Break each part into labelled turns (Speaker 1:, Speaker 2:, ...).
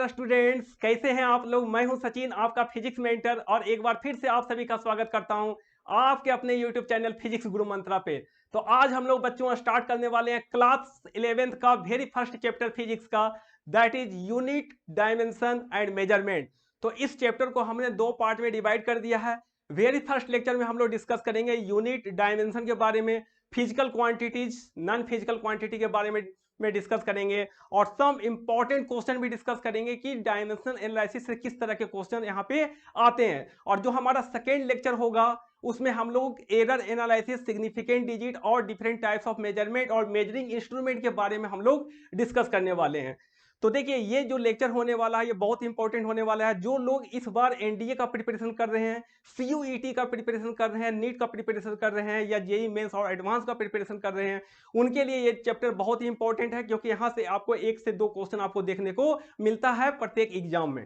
Speaker 1: नमस्कार स्टूडेंट्स, कैसे हैं आप लोग। मैं हूं सचिन, आपका फिजिक्स मेंटर, और एक बार फिर से आप सभी का स्वागत करता हूं आपके अपने यूट्यूब चैनल फिजिक्स गुरु मंत्रा पे। तो आज हम लोग बच्चों स्टार्ट करने वाले हैं क्लास 11th का वेरी फर्स्ट चैप्टर फिजिक्स का, that is unit, dimension and measurement. तो इस चैप्टर को हमने दो पार्ट में डिवाइड कर दिया है। वेरी फर्स्ट लेक्चर में हम लोग डिस्कस करेंगे यूनिट डायमेंशन के बारे में, physical quantities, non physical quantity के बारे में डिस्कस करेंगे, और सम इंपॉर्टेंट क्वेश्चन भी डिस्कस करेंगे कि डायमेंशनल एनालिसिस से किस तरह के क्वेश्चन यहाँ पे आते हैं। और जो हमारा सेकेंड लेक्चर होगा उसमें हम लोग एरर एनालिसिस, सिग्निफिकेंट डिजिट और डिफरेंट टाइप्स ऑफ मेजरमेंट और मेजरिंग इंस्ट्रूमेंट के बारे में हम लोग डिस्कस करने वाले हैं। तो देखिए ये जो लेक्चर होने वाला है ये बहुत इंपॉर्टेंट होने वाला है। जो लोग इस बार एनडीए का प्रिपरेशन कर रहे हैं, सीयूईटी का प्रिपरेशन कर रहे हैं, नीट का प्रिपरेशन कर रहे हैं, या जेई मेंस और एडवांस का प्रिपरेशन कर रहे हैं, उनके लिए ये चैप्टर बहुत ही इंपॉर्टेंट है, क्योंकि यहां से आपको 1 से 2 क्वेश्चन आपको देखने को मिलता है प्रत्येक एग्जाम में।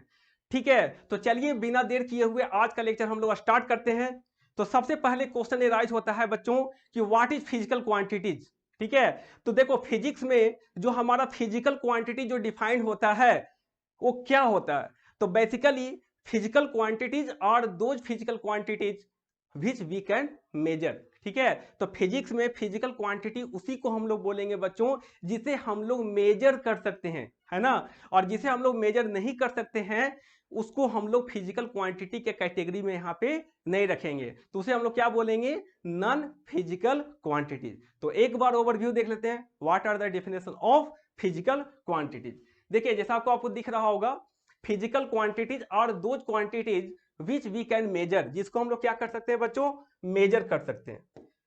Speaker 1: ठीक है, तो चलिए बिना देर किए हुए आज का लेक्चर हम लोग स्टार्ट करते हैं। तो सबसे पहले क्वेश्चन राइज होता है बच्चों कि व्हाट इज फिजिकल क्वांटिटीज। ठीक है, तो देखो फिजिक्स में जो हमारा फिजिकल क्वांटिटी जो डिफाइंड होता है वो क्या होता है। तो basically physical quantities are those physical quantities which we can measure. ठीक है, तो फिजिक्स में फिजिकल क्वांटिटी उसी को हम लोग बोलेंगे बच्चों जिसे हम लोग मेजर कर सकते हैं, है ना। और जिसे हम लोग मेजर नहीं कर सकते हैं उसको हम लोग फिजिकल क्वांटिटी के कैटेगरी में यहाँ पे नहीं रखेंगे, तो उसे हम लोग क्या बोलेंगे, नॉन फिजिकल क्वांटिटीज। तो एक बार ओवरव्यू देख लेते हैं, what are the definition of physical quantities. देखिए जैसा आपको दिख रहा होगा, physical quantities are those quantities which we can measure, जिसको हम लोग क्या कर सकते हैं बच्चों, मेजर कर सकते हैं,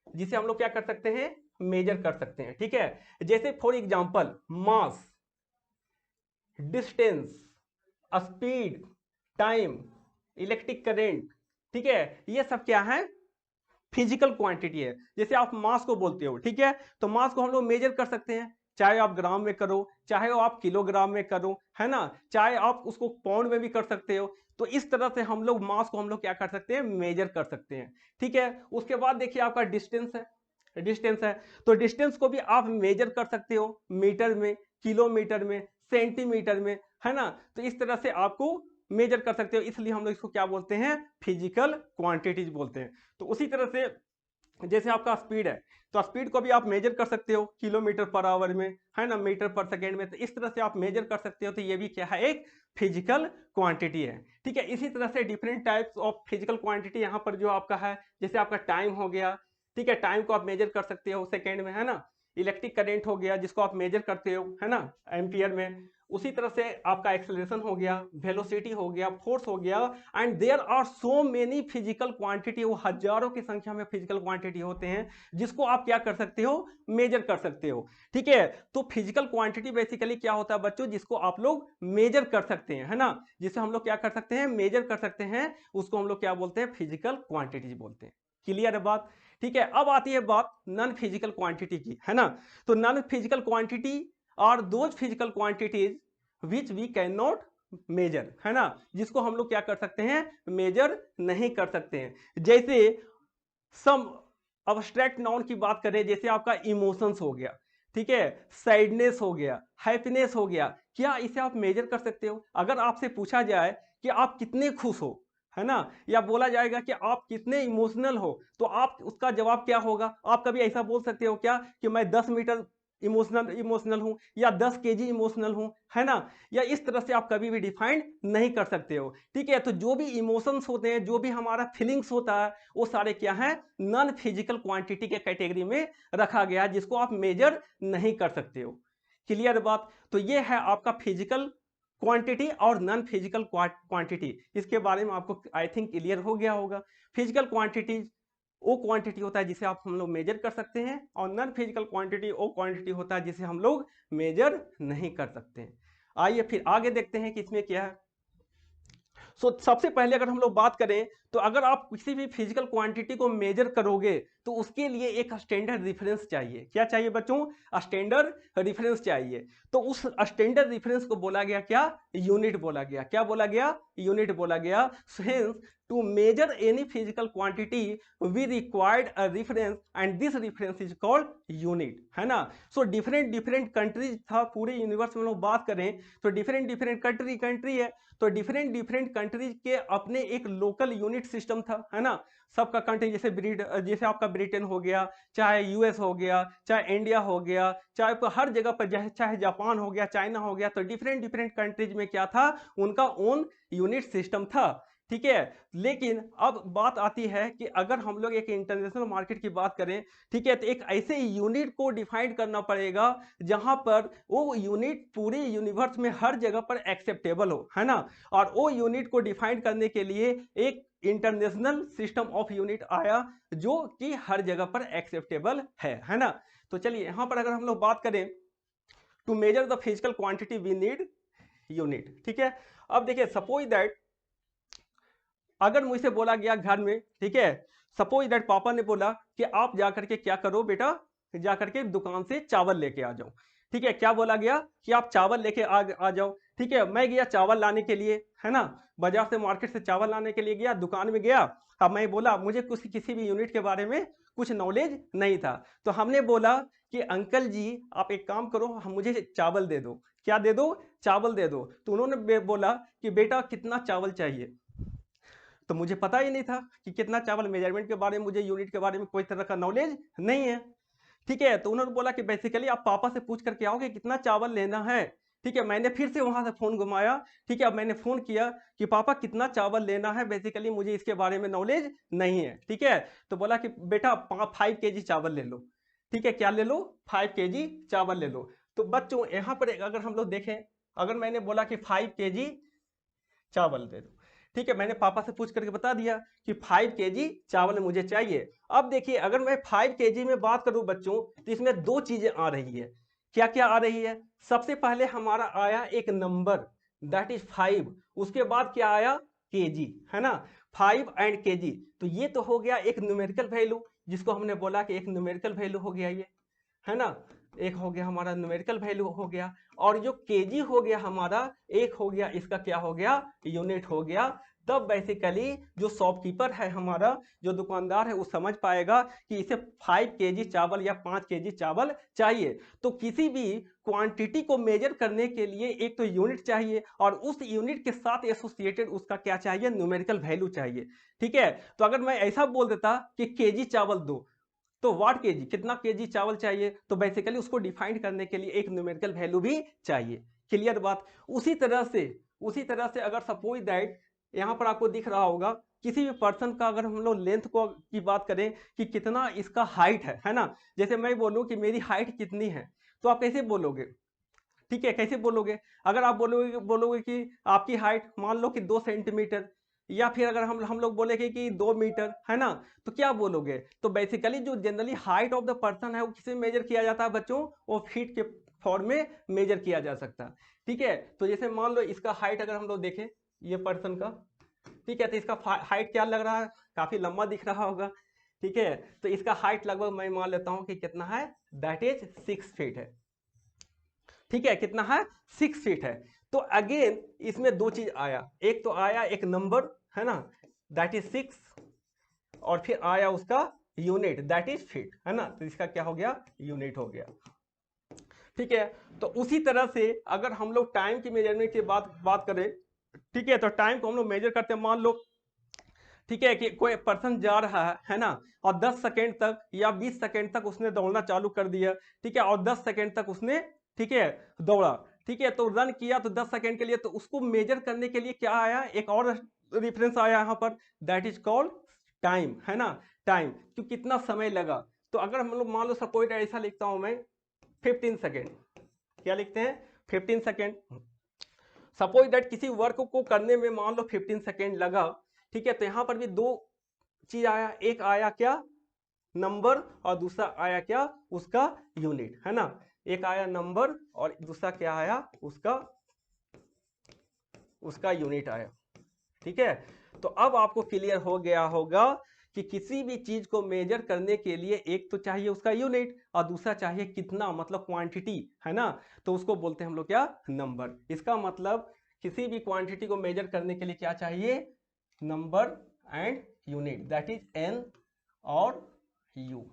Speaker 1: जिसे हम लोग क्या कर सकते हैं, मेजर कर सकते हैं। ठीक है, जैसे for example mass, distance, speed, time, electric current. ठीक है, ये सब क्या है, फिजिकल क्वांटिटी है। जैसे आप मास को बोलते हो, ठीक है, तो मास को हम लोग मेजर कर सकते हैं, चाहे आप ग्राम में करो, चाहे आप किलोग्राम में करो, है ना, चाहे आप उसको पाउंड में भी कर सकते हो। तो इस तरह से हम लोग मास को हम लोग क्या कर सकते हैं, मेजर कर सकते हैं। ठीक है, उसके बाद देखिए आपका डिस्टेंस है, डिस्टेंस है, तो डिस्टेंस को भी आप मेजर कर सकते हो मीटर में, किलोमीटर में, सेंटीमीटर में, है ना। तो इस तरह से आपको मेजर कर सकते हो, इसलिए हम लोग इसको क्या बोलते हैं, फिजिकल क्वांटिटीज बोलते हैं। तो उसी तरह से जैसे आपका स्पीड है, तो स्पीड को भी आप मेजर कर सकते हो किलोमीटर पर आवर में, है ना, मीटर पर सेकेंड में। तो इस तरह से आप मेजर कर सकते हो, तो ये भी क्या है, एक फिजिकल क्वांटिटी है। ठीक है, इसी तरह से different types of physical quantity यहाँ पर जो आपका है, जैसे आपका टाइम हो गया। ठीक है, टाइम को आप मेजर कर सकते हो सेकेंड में, है ना। इलेक्ट्रिक करंट हो गया जिसको आप मेजर करते हो, है ना, एम्पियर में। उसी तरह से आपका एक्सेलरेशन हो गया, वेलोसिटी हो गया, फोर्स हो गया, and there are so many physical quantity, वो हजारों की संख्या में फिजिकल क्वांटिटी होते हैं जिसको आप क्या कर सकते हो, मेजर कर सकते हो। ठीक है, तो फिजिकल क्वांटिटी बेसिकली क्या होता है बच्चों, जिसको आप लोग मेजर कर सकते हैं, है ना, जिसे हम लोग क्या कर सकते हैं, मेजर कर सकते हैं, उसको हम लोग क्या बोलते हैं, फिजिकल क्वांटिटीज बोलते हैं। क्लियर है बात। ठीक है, अब आती है बात नॉन फिजिकल क्वांटिटी की, है ना। तो non physical quantity are those physical quantities which we can not measure, है ना, जिसको हम लोग क्या कर सकते हैं, मेजर नहीं कर सकते हैं। जैसे सम अब्स्ट्रैक्ट नाउन की बात करें, जैसे आपका इमोशंस हो गया, ठीक है, सैडनेस हो गया, हैप्पीनेस हो गया, क्या इसे आप मेजर कर सकते हो। अगर आपसे पूछा जाए कि आप कितने खुश हो, है ना, या बोला जाएगा कि आप कितने इमोशनल हो, तो आप उसका जवाब क्या होगा। आप कभी ऐसा बोल सकते हो क्या कि मैं 10 मीटर इमोशनल इमोशनल हूं, या 10 केजी इमोशनल हूं, है ना, या इस तरह से आप कभी भी डिफाइन नहीं कर सकते हो। ठीक है, तो जो भी इमोशंस होते हैं, जो भी हमारा फीलिंग्स होता है, वो सारे क्या है, नॉन फिजिकल क्वांटिटी के कैटेगरी में रखा गया है, जिसको आप मेजर नहीं कर सकते हो। क्लियर बात। तो ये है आपका फिजिकल क्वांटिटी और नॉन फिजिकल क्वांटिटी, इसके बारे में आपको आई थिंक क्लियर हो गया होगा। फिजिकल क्वांटिटी वो क्वांटिटी होता है जिसे आप हम लोग मेजर कर सकते हैं, और नॉन फिजिकल क्वांटिटी वो क्वांटिटी होता है जिसे हम लोग मेजर नहीं कर सकते हैं। आइए फिर आगे देखते हैं कि इसमें क्या है। सबसे पहले अगर हम लोग बात करें तो अगर आप किसी भी फिजिकल क्वांटिटी को मेजर करोगे तो उसके लिए एक स्टैंडर्ड रेफरेंस चाहिए। क्या चाहिए बच्चों? स्टैंडर्ड रेफरेंस चाहिए। तो उस स्टैंडर्ड रेफरेंस को बोला गया क्या? यूनिट बोला गया। क्या बोला गया? यूनिट बोला गया। Hence, to measure any physical quantity we required a reference and this reference is called unit, है ना। सो डिफरेंट कंट्रीज था पूरे यूनिवर्स में लोग बात करें तो डिफरेंट कंट्री है, तो डिफरेंट कंट्रीज के अपने एक लोकल यूनिट सिस्टम था, है ना। सबका कंट्री जैसे आपका ब्रिटेन हो गया, चाहे यूएस हो गया, चाहे इंडिया हो गया, चाहे हर जगह पर, चाहे जापान हो गया, चाइना हो गया, तो डिफरेंट कंट्रीज में क्या था? उनका ओन यूनिट सिस्टम था, ठीक है। लेकिन अब बात आती है कि अगर हम लोग एक इंटरनेशनल मार्केट की बात करें, ठीक है, तो एक ऐसे यूनिट को डिफाइन करना पड़ेगा जहां पर वो यूनिट पूरे यूनिवर्स में हर जगह पर एक्सेप्टेबल हो, है ना। और वो यूनिट को डिफाइन करने के लिए एक इंटरनेशनल सिस्टम ऑफ यूनिट आया जो कि हर जगह पर एक्सेप्टेबल है ना। तो चलिए यहां पर अगर हम लोग बात करें to measure the physical quantity we need unit, ठीक है। अब देखिए सपोज दैट अगर मुझसे बोला गया घर में, ठीक है, सपोज दैट पापा ने बोला कि आप जाकर के क्या करो बेटा, जाकर के दुकान से चावल लेके आ जाओ, ठीक है। क्या बोला गया? कि आप चावल लेके आ जाओ, ठीक है। मैं गया चावल लाने के लिए, है ना, बाजार से मार्केट से चावल लाने के लिए गया, दुकान में गया। अब मैं बोला मुझे कुछ किसी भी यूनिट के बारे में कुछ नॉलेज नहीं था, तो हमने बोला कि अंकल जी आप एक काम करो, हम मुझे चावल दे दो। क्या दे दो? चावल दे दो। तो उन्होंने बोला कि बेटा कितना चावल चाहिए? तो मुझे पता ही नहीं था कि कितना चावल, मेजरमेंट के बारे में, मुझे यूनिट के बारे में कोई तरह का नॉलेज नहीं है, ठीक है। तो उन्होंने बोला कि बेसिकली आप पापा से पूछ करके आओ कि कितना चावल लेना है, ठीक है। मैंने फिर से वहां से फोन घुमाया, ठीक है। अब मैंने फोन किया कि पापा कितना चावल लेना है, बेसिकली मुझे इसके बारे में नॉलेज नहीं है, ठीक है। तो बोला कि बेटा 5 kg चावल ले लो, ठीक है। क्या ले लो? 5 kg चावल ले लो। तो बच्चों यहाँ पर अगर हम लोग देखें, अगर मैंने बोला कि 5 kg चावल दे दो, ठीक है, मैंने पापा से पूछ करके बता दिया कि 5 kg चावल मुझे चाहिए। अब देखिए अगर मैं 5 kg में बात करूं बच्चों, तो इसमें दो चीजें आ रही है। क्या क्या आ रही है? सबसे पहले हमारा आया एक नंबर, दैट इज 5। उसके बाद क्या आया? केजी, है ना। 5 एंड केजी, तो ये तो हो गया एक न्यूमेरिकल वैल्यू, जिसको हमने बोला कि एक न्यूमेरिकल वैल्यू हो गया ये, है ना। एक हो गया हमारा न्यूमेरिकल वैल्यू हो गया, और जो केजी हो गया हमारा, एक हो गया इसका क्या हो गया? यूनिट हो गया। तब बेसिकली जो शॉपकीपर है हमारा, जो दुकानदार है, वो समझ पाएगा कि इसे 5 kg चावल या 5 kg चावल चाहिए। तो किसी भी क्वांटिटी को मेजर करने के लिए एक तो यूनिट चाहिए, और उस यूनिट के साथ एसोसिएटेड उसका क्या चाहिए? न्यूमेरिकल वैल्यू चाहिए, ठीक है। तो अगर मैं ऐसा बोल देता कि केजी चावल दो, तो वाट केजी, कितना केजी चावल चाहिए, तो बेसिकली उसको डिफाइन करने के लिए एक न्यूमेरिकल वैल्यू भी चाहिए। क्लियर बात। उसी तरह से अगर सपोज दैट यहां पर आपको दिख रहा होगा किसी भी पर्सन का, अगर हम लोग लेंथ को की बात करें कि कितना इसका हाइट है ना। जैसे मैं बोलूं कि मेरी हाइट कितनी है, तो आप कैसे बोलोगे? ठीक है, कैसे बोलोगे? अगर आप बोलोगे बोलोगे कि आपकी हाइट मान लो कि 2 सेंटीमीटर, या फिर अगर हम लोग बोलेंगे कि 2 मीटर, है ना, तो क्या बोलोगे? तो बेसिकली जो generally height of the person है वो किसे मेजर किया जाता है बच्चों? वो फीट के फॉर्म में मेजर किया जा सकता है, ठीक है। तो जैसे मान लो इसका हाइट अगर हम लोग देखें, ये पर्सन का, ठीक है, तो इसका हाइट क्या लग रहा है? काफी लंबा दिख रहा होगा, ठीक है। तो इसका हाइट लगभग मैं मान लेता हूं कि कितना है, दैट इज 6 फीट है, ठीक है। कितना है? 6 फीट है। तो अगेन इसमें दो चीज आया, एक तो आया एक नंबर, है ना, दैट इज 6, और फिर आया उसका यूनिट, दैट इज फीट, है ना। तो इसका क्या हो गया? यूनिट हो गया, ठीक है। तो उसी तरह से अगर हम लोग टाइम की मेजरमेंट की बात करें, ठीक है, तो टाइम को हम लोग मेजर करते हैं। मान लो, ठीक है, कि कोई पर्सन जा रहा है ना, और 10 सेकेंड तक या 20 सेकेंड तक उसने दौड़ना चालू कर दिया, ठीक है, और 10 सेकेंड तक उसने, ठीक है, दौड़ा, ठीक है, तो रन किया तो 10 सेकेंड के लिए, तो उसको मेजर करने के लिए क्या आया? एक और रेफरेंस आया यहाँ पर, दैट इज कॉल्ड टाइम, है ना। टाइम, कि कितना समय लगा। तो अगर हम लोग मान लो सपोज ऐसा लिखता हूं मैं 15 सेकेंड, क्या लिखते हैं? 15 सेकेंड। सपोज दैट किसी वर्क को करने में मान लो 15 सेकेंड लगा, ठीक है। तो यहां पर भी दो चीज आया, एक आया क्या? नंबर, और दूसरा आया क्या? उसका यूनिट, है ना। एक आया नंबर और दूसरा क्या आया? उसका यूनिट आया, ठीक है। तो अब आपको क्लियर हो गया होगा कि किसी भी चीज को मेजर करने के लिए एक तो चाहिए उसका यूनिट और दूसरा चाहिए कितना, मतलब क्वांटिटी, है ना। तो उसको बोलते हैं हम लोग क्या, नंबर। इसका मतलब किसी भी क्वांटिटी को मेजर करने के लिए क्या चाहिए, number and unit, that is an और यू।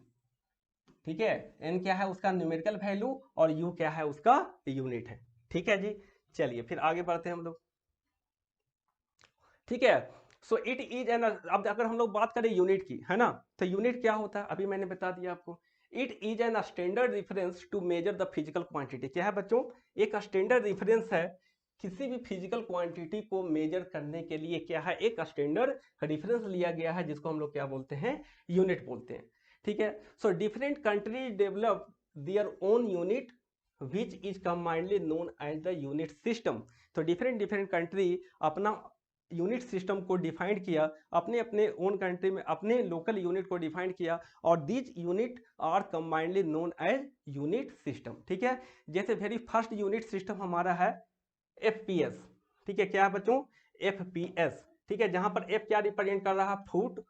Speaker 1: ठीक है, एन क्या है उसका न्यूमेरिकल वैल्यू और यू क्या है उसका यूनिट है। ठीक है जी, चलिए फिर आगे बढ़ते हैं हम लोग। ठीक है, सो इट इज एन, अब अगर हम लोग बात करें यूनिट की, है ना, तो यूनिट क्या होता है अभी मैंने बता दिया आपको। It is an standard reference to measure the physical quantity. क्या है बच्चों, एक स्टैंडर्ड रेफरेंस है किसी भी फिजिकल क्वांटिटी को मेजर करने के लिए। क्या है, एक स्टैंडर्ड रेफरेंस लिया गया है जिसको हम लोग क्या बोलते हैं, यूनिट बोलते हैं। ठीक है, so different countries develop their own unit which is combinedly known as the unit system. तो डिफरेंट डिफरेंट कंट्री अपना यूनिट सिस्टम को डिफाइन किया, अपने अपने ओन कंट्री में अपने लोकल यूनिट को डिफाइन किया, और these unit are combinedly known as unit system. ठीक है, जैसे वेरी फर्स्ट यूनिट सिस्टम हमारा है FPS। ठीक है, क्या है बच्चों, FPS। ठीक है, जहां पर F क्या रिप्रेजेंट कर रहा है, फुट,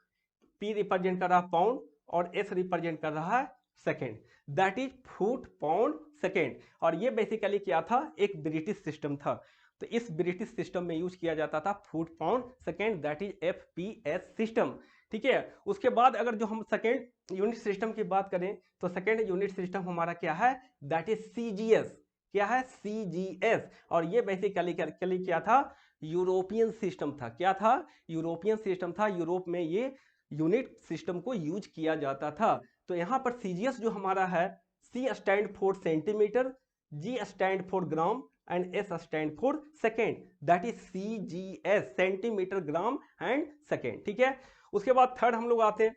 Speaker 1: P रिप्रेजेंट कर रहा है पाउंड, और S रिप्रेजेंट कर रहा है second, that is foot pound second. और ये बेसिकली क्या था, एक ब्रिटिश सिस्टम था। तो इस ब्रिटिश सिस्टम में यूज किया जाता था foot pound second, that is FPS system. ठीक है, उसके बाद अगर जो हम सेकेंड यूनिट सिस्टम की बात करें तो सेकेंड यूनिट सिस्टम हमारा क्या है, दैट इज CGS। क्या है, CGS। और ये बेसिकली क्या था, यूरोपियन सिस्टम था। क्या था, यूरोपियन सिस्टम था। यूरोप में ये यूनिट सिस्टम को यूज किया जाता था। तो यहां पर CGS जो हमारा है, C stand for centimetre, G stand for gram and S stand for second, that is CGS, centimetre gram and second. ठीक है, उसके बाद थर्ड हम लोग आते हैं,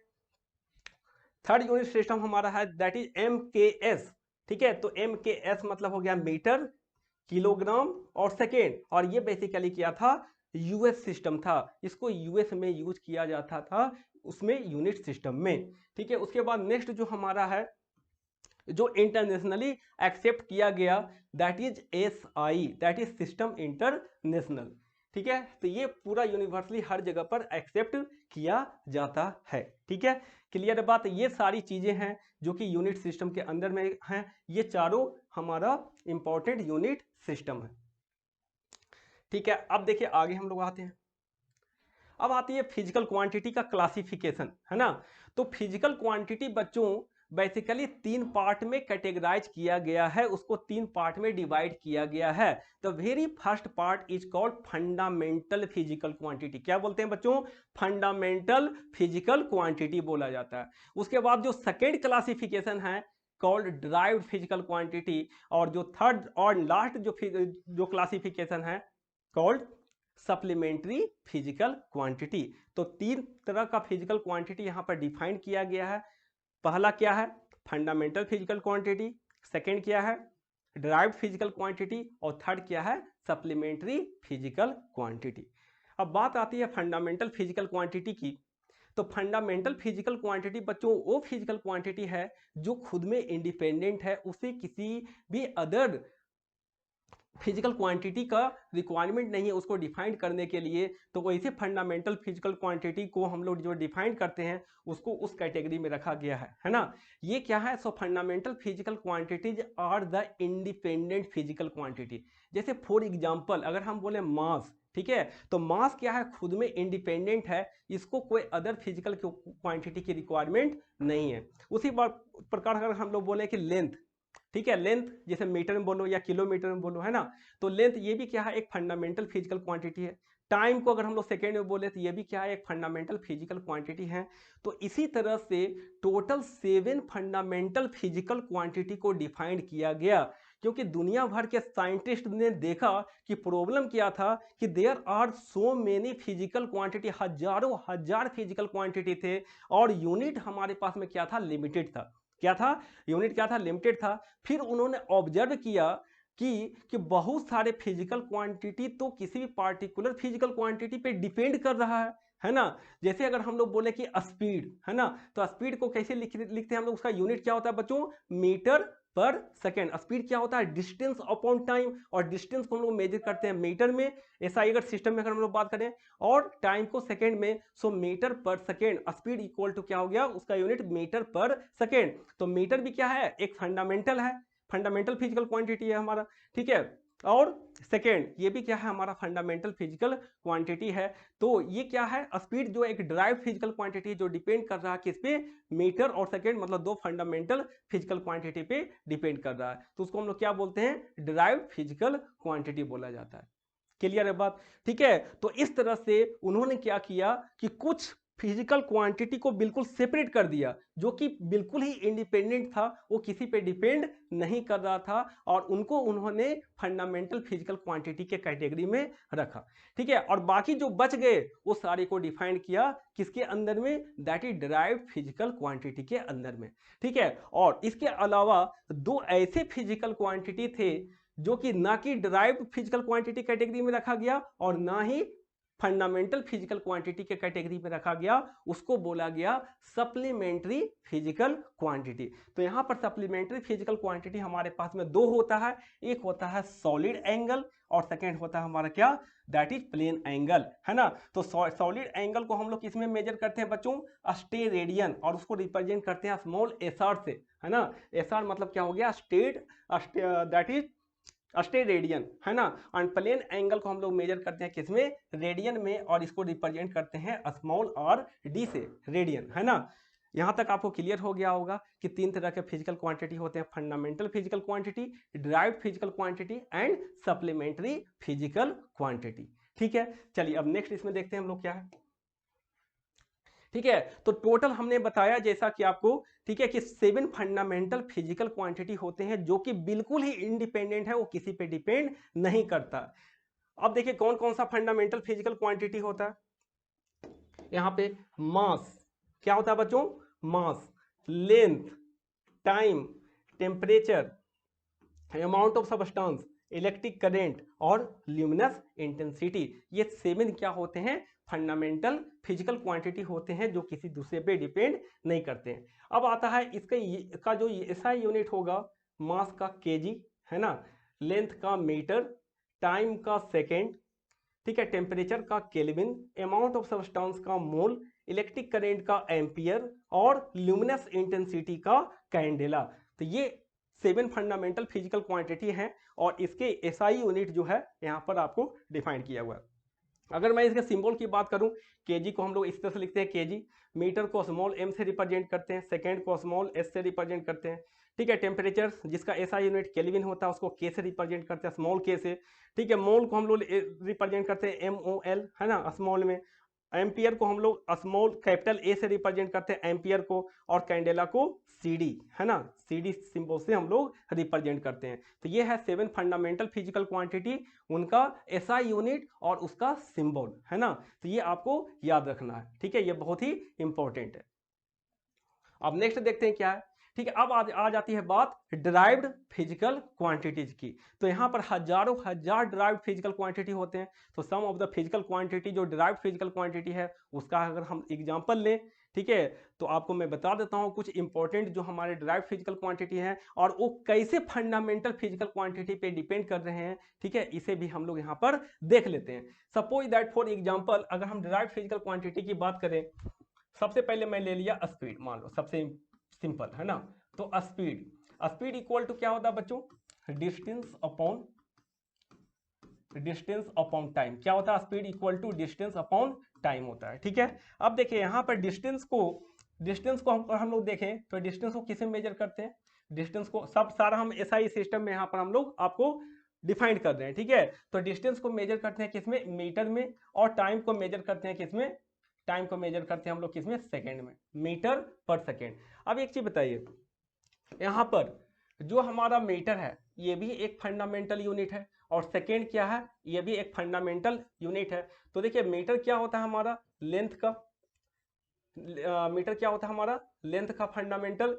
Speaker 1: थर्ड यूनिट सिस्टम हमारा है दैट इज MKS। ठीक है, तो MKS मतलब हो गया मीटर, किलोग्राम और सेकेंड। और ये बेसिकली क्या था, US सिस्टम था। इसको US में यूज किया जाता था उसमें यूनिट सिस्टम में। ठीक है, उसके बाद नेक्स्ट जो हमारा है, जो इंटरनेशनली एक्सेप्ट किया गया, that is SI, that is system international. ठीक है, तो ये पूरा यूनिवर्सली हर जगह पर एक्सेप्ट किया जाता है। ठीक है, क्लियर बात। ये सारी चीजें हैं जो कि यूनिट सिस्टम के अंदर में हैं। ये चारों हमारा इंपॉर्टेंट यूनिट सिस्टम है। ठीक है, अब देखिए आगे हम लोग आते हैं। अब आती है फिजिकल क्वांटिटी का क्लासिफिकेशन, है ना। तो फिजिकल क्वांटिटी बच्चों बेसिकली तीन पार्ट में कैटेगराइज किया गया है, उसको तीन पार्ट में डिवाइड किया गया है। The very first part is called fundamental physical quantity. क्या बोलते हैं बच्चों, फंडामेंटल फिजिकल क्वांटिटी बोला जाता है। उसके बाद जो सेकेंड क्लासिफिकेशन है कॉल्ड डिराइव्ड फिजिकल क्वांटिटी, और जो थर्ड और लास्ट जो क्लासिफिकेशन है कॉल्ड सप्लीमेंट्री फिजिकल क्वांटिटी। तो तीन तरह का फिजिकल क्वांटिटी यहां पर डिफाइन किया गया है। पहला क्या है, फंडामेंटल फिजिकल क्वांटिटी, सेकंड क्या है, डिराइव्ड फिजिकल क्वांटिटी, और थर्ड क्या है, सप्लीमेंट्री फिजिकल क्वांटिटी। अब बात आती है फंडामेंटल फिजिकल क्वांटिटी की। तो फंडामेंटल फिजिकल क्वांटिटी बच्चों वो फिजिकल क्वांटिटी है जो खुद में इंडिपेंडेंट है, उसे किसी भी अदर फिजिकल क्वांटिटी का रिक्वायरमेंट नहीं है उसको डिफाइन करने के लिए। तो वैसे फंडामेंटल फिजिकल क्वांटिटी को हम लोग जो डिफाइन करते हैं उसको उस कैटेगरी में रखा गया है ना। ये क्या है, so fundamental physical quantities are the independent physical quantity. जैसे फॉर एग्जांपल अगर हम बोले मास, ठीक है, तो मास क्या है, खुद में इंडिपेंडेंट है, इसको कोई अदर फिजिकल क्वांटिटी की रिक्वायरमेंट नहीं है। उसी प्रकार अगर हम लोग बोले कि लेंथ, ठीक है, लेंथ जैसे मीटर में बोलो या किलोमीटर में बोलो, है ना, तो लेंथ ये भी क्या है, एक फंडामेंटल फिजिकल क्वांटिटी है। टाइम को अगर हम लोग सेकेंड में बोले तो ये भी क्या है, एक फंडामेंटल फिजिकल क्वांटिटी है। तो इसी तरह से टोटल 7 फंडामेंटल फिजिकल क्वांटिटी को डिफाइन किया गया, क्योंकि दुनिया भर के साइंटिस्ट ने देखा कि प्रॉब्लम क्या था कि there are so many physical quantity, हजारों हजार फिजिकल क्वांटिटी थे, और यूनिट हमारे पास में क्या था, लिमिटेड था। क्या था, यूनिट क्या था, लिमिटेड था। फिर उन्होंने ऑब्जर्व किया कि बहुत सारे फिजिकल क्वांटिटी तो किसी भी पार्टिकुलर फिजिकल क्वांटिटी पे डिपेंड कर रहा है ना। जैसे अगर हम लोग बोले कि स्पीड, है ना, तो स्पीड को कैसे लिखते हैं हम लोग, उसका यूनिट क्या होता है बच्चों, मीटर पर सेकेंड। स्पीड क्या होता है, डिस्टेंस अपॉन टाइम, और डिस्टेंस को हम लोग मेजर करते हैं मीटर में, ऐसा अगर सिस्टम में अगर हम लोग बात करें, और टाइम को सेकेंड में, सो मीटर पर सेकेंड। स्पीड इक्वल टू क्या हो गया, उसका यूनिट मीटर पर सेकेंड। तो मीटर भी क्या है, एक फंडामेंटल है, फंडामेंटल फिजिकल क्वांटिटी है हमारा, ठीक है। और सेकेंड ये भी क्या है, हमारा फंडामेंटल फिजिकल क्वांटिटी है। तो ये क्या है, स्पीड जो एक ड्राइव फिजिकल क्वांटिटी है, जो डिपेंड कर रहा है किस पे, मीटर और सेकेंड, मतलब दो फंडामेंटल फिजिकल क्वांटिटी पे डिपेंड कर रहा है। तो उसको हम लोग क्या बोलते हैं, ड्राइव फिजिकल क्वांटिटी बोला जाता है। क्लियर है बात, ठीक है। तो इस तरह से उन्होंने क्या किया कि कुछ फिजिकल क्वांटिटी को बिल्कुल सेपरेट कर दिया, जो कि बिल्कुल ही इंडिपेंडेंट था, वो किसी पे डिपेंड नहीं कर रहा था, और उनको उन्होंने फंडामेंटल फिजिकल क्वांटिटी के कैटेगरी में रखा, ठीक है। और बाकी जो बच गए वो सारे को डिफाइन किया किसके अंदर में, that is derived physical quantity के अंदर में, ठीक है। और इसके अलावा दो ऐसे फिजिकल क्वांटिटी थे जो कि ना कि डिराइव्ड फिजिकल क्वांटिटी कैटेगरी में रखा गया और ना ही फंडामेंटल फिजिकल क्वांटिटी के कैटेगरी में रखा गया, उसको बोला गया सप्लीमेंट्री फिजिकल क्वांटिटी। तो यहां पर सप्लीमेंट्री फिजिकल क्वांटिटी हमारे पास में दो होता है, एक होता है सॉलिड एंगल और सेकेंड होता है हमारा क्या, दैट इज प्लेन एंगल, है ना। तो सॉलिड एंगल को हम लोग किसमें मेजर करते हैं बच्चों, स्टेरेडियन, और उसको रिप्रेजेंट करते हैं स्मॉल एसआर से, है ना। एसआर मतलब क्या हो गया, स्टेट, दैट इज स्टेरेडियन, है ना। और प्लेन एंगल को हम लोग मेजर करते हैं किसमें, रेडियन में, और इसको रिप्रेजेंट करते हैं स्मॉल आर डी से, रेडियन, है ना। यहां तक आपको क्लियर हो गया होगा कि तीन तरह के फिजिकल क्वांटिटी होते हैं, fundamental physical quantity, derived physical quantity and supplementary physical quantity, ठीक है। चलिए अब नेक्स्ट इसमें देखते हैं हम लोग क्या है, ठीक है। तो टोटल हमने बताया जैसा कि आपको, ठीक है, कि 7 फंडामेंटल फिजिकल क्वांटिटी होते हैं जो कि बिल्कुल ही इंडिपेंडेंट है, वो किसी पे डिपेंड नहीं करता। अब देखिए कौन कौन सा फंडामेंटल फिजिकल क्वांटिटी होता है, यहां पे मास, क्या होता है बच्चों, mass, length, time, temperature, amount of substance, electric current और ल्यूमिनस इंटेंसिटी, ये 7 क्या होते हैं, फंडामेंटल फिजिकल क्वांटिटी होते हैं जो किसी दूसरे पे डिपेंड नहीं करते हैं। अब आता है इसका जो ऐसा यूनिट होगा, मास का केजी, है ना, लेंथ का मीटर, टाइम का सेकेंड, ठीक है, टेम्परेचर का केल्विन, अमाउंट ऑफ सब्सटेंस का मोल, इलेक्ट्रिक करंट का एम्पियर और ल्यूमिनस इंटेंसिटी का कैंडेला। तो ये 7 फंडामेंटल फिजिकल क्वांटिटी हैं, और इसके एसआई यूनिट जो है यहाँ पर आपको डिफाइन किया हुआ है। अगर मैं इसके सिंबल की बात करूं, केजी को हम लोग इस तरह से लिखते हैं केजी, मीटर को स्मॉल एम से रिप्रेजेंट करते हैं, सेकेंड को स्मॉल एस से रिप्रेजेंट करते हैं, ठीक है। टेम्परेचर जिसका ऐसा यूनिट केल्विन होता है उसको के से रिप्रेजेंट करते हैं, स्मॉल के से, ठीक है। मोल को हम लोग रिप्रेजेंट करते हैं एम ओ एल, है ना, स्मॉल में। एम्पियर को हम लोग स्मॉल कैपिटल ए से रिप्रेजेंट करते हैं एम्पियर को, और कैंडेला को सीडी, है ना, सीडी सिंबल से हम लोग रिप्रेजेंट करते हैं। तो ये है 7 फंडामेंटल फिजिकल क्वांटिटी, उनका एसआई यूनिट और उसका सिंबल, है ना। तो ये आपको याद रखना है, ठीक है, ये बहुत ही इंपॉर्टेंट है। अब नेक्स्ट देखते हैं क्या है, ठीक है। अब आ जाती है बात डिराइव्ड फिजिकल क्वांटिटीज की। तो यहाँ पर हजारों हजार डिराइव्ड फिजिकल क्वांटिटी होते हैं। तो सम ऑफ द फिजिकल क्वांटिटी, जो डिराइव्ड फिजिकल क्वांटिटी है उसका अगर हम एग्जांपल लें, ठीक है, तो आपको मैं बता देता हूँ कुछ इंपॉर्टेंट जो हमारे डिराइव्ड फिजिकल क्वांटिटी है, और वो कैसे फंडामेंटल फिजिकल क्वांटिटी पे डिपेंड कर रहे हैं, ठीक है, इसे भी हम लोग यहाँ पर देख लेते हैं। सपोज दैट फॉर एग्जाम्पल अगर हम डिराइव्ड फिजिकल क्वांटिटी की बात करें, सबसे पहले मैं ले लिया स्पीड, मान लो सबसे सिंपल, है ना। तो स्पीड, स्पीड इक्वल टू क्या होता है बच्चों, डिस्टेंस अपॉन टाइम। क्या होता है, speed equal to distance upon time होता है, ठीक है। अब देखिए यहाँ पर डिस्टेंस को हम लोग देखें तो डिस्टेंस को किसे मेजर करते हैं, डिस्टेंस को सब सारा हम एसआई सिस्टम में यहाँ पर हम लोग आपको डिफाइन कर रहे हैं, ठीक है। तो डिस्टेंस को मेजर करते हैं किसमें, मीटर में, और टाइम को मेजर करते हैं किसमें, टाइम को मेजर करते हैं हम लोग किसमें, सेकंड में, मीटर पर सेकंड। अब एक चीज बताइए, यहाँ पर जो हमारा मीटर है ये भी एक फंडामेंटल यूनिट है, और सेकेंड क्या है, ये भी एक फंडामेंटल यूनिट है। तो देखिए मीटर क्या होता है हमारा, लेंथ का, मीटर क्या होता है हमारा, लेंथ का फंडामेंटल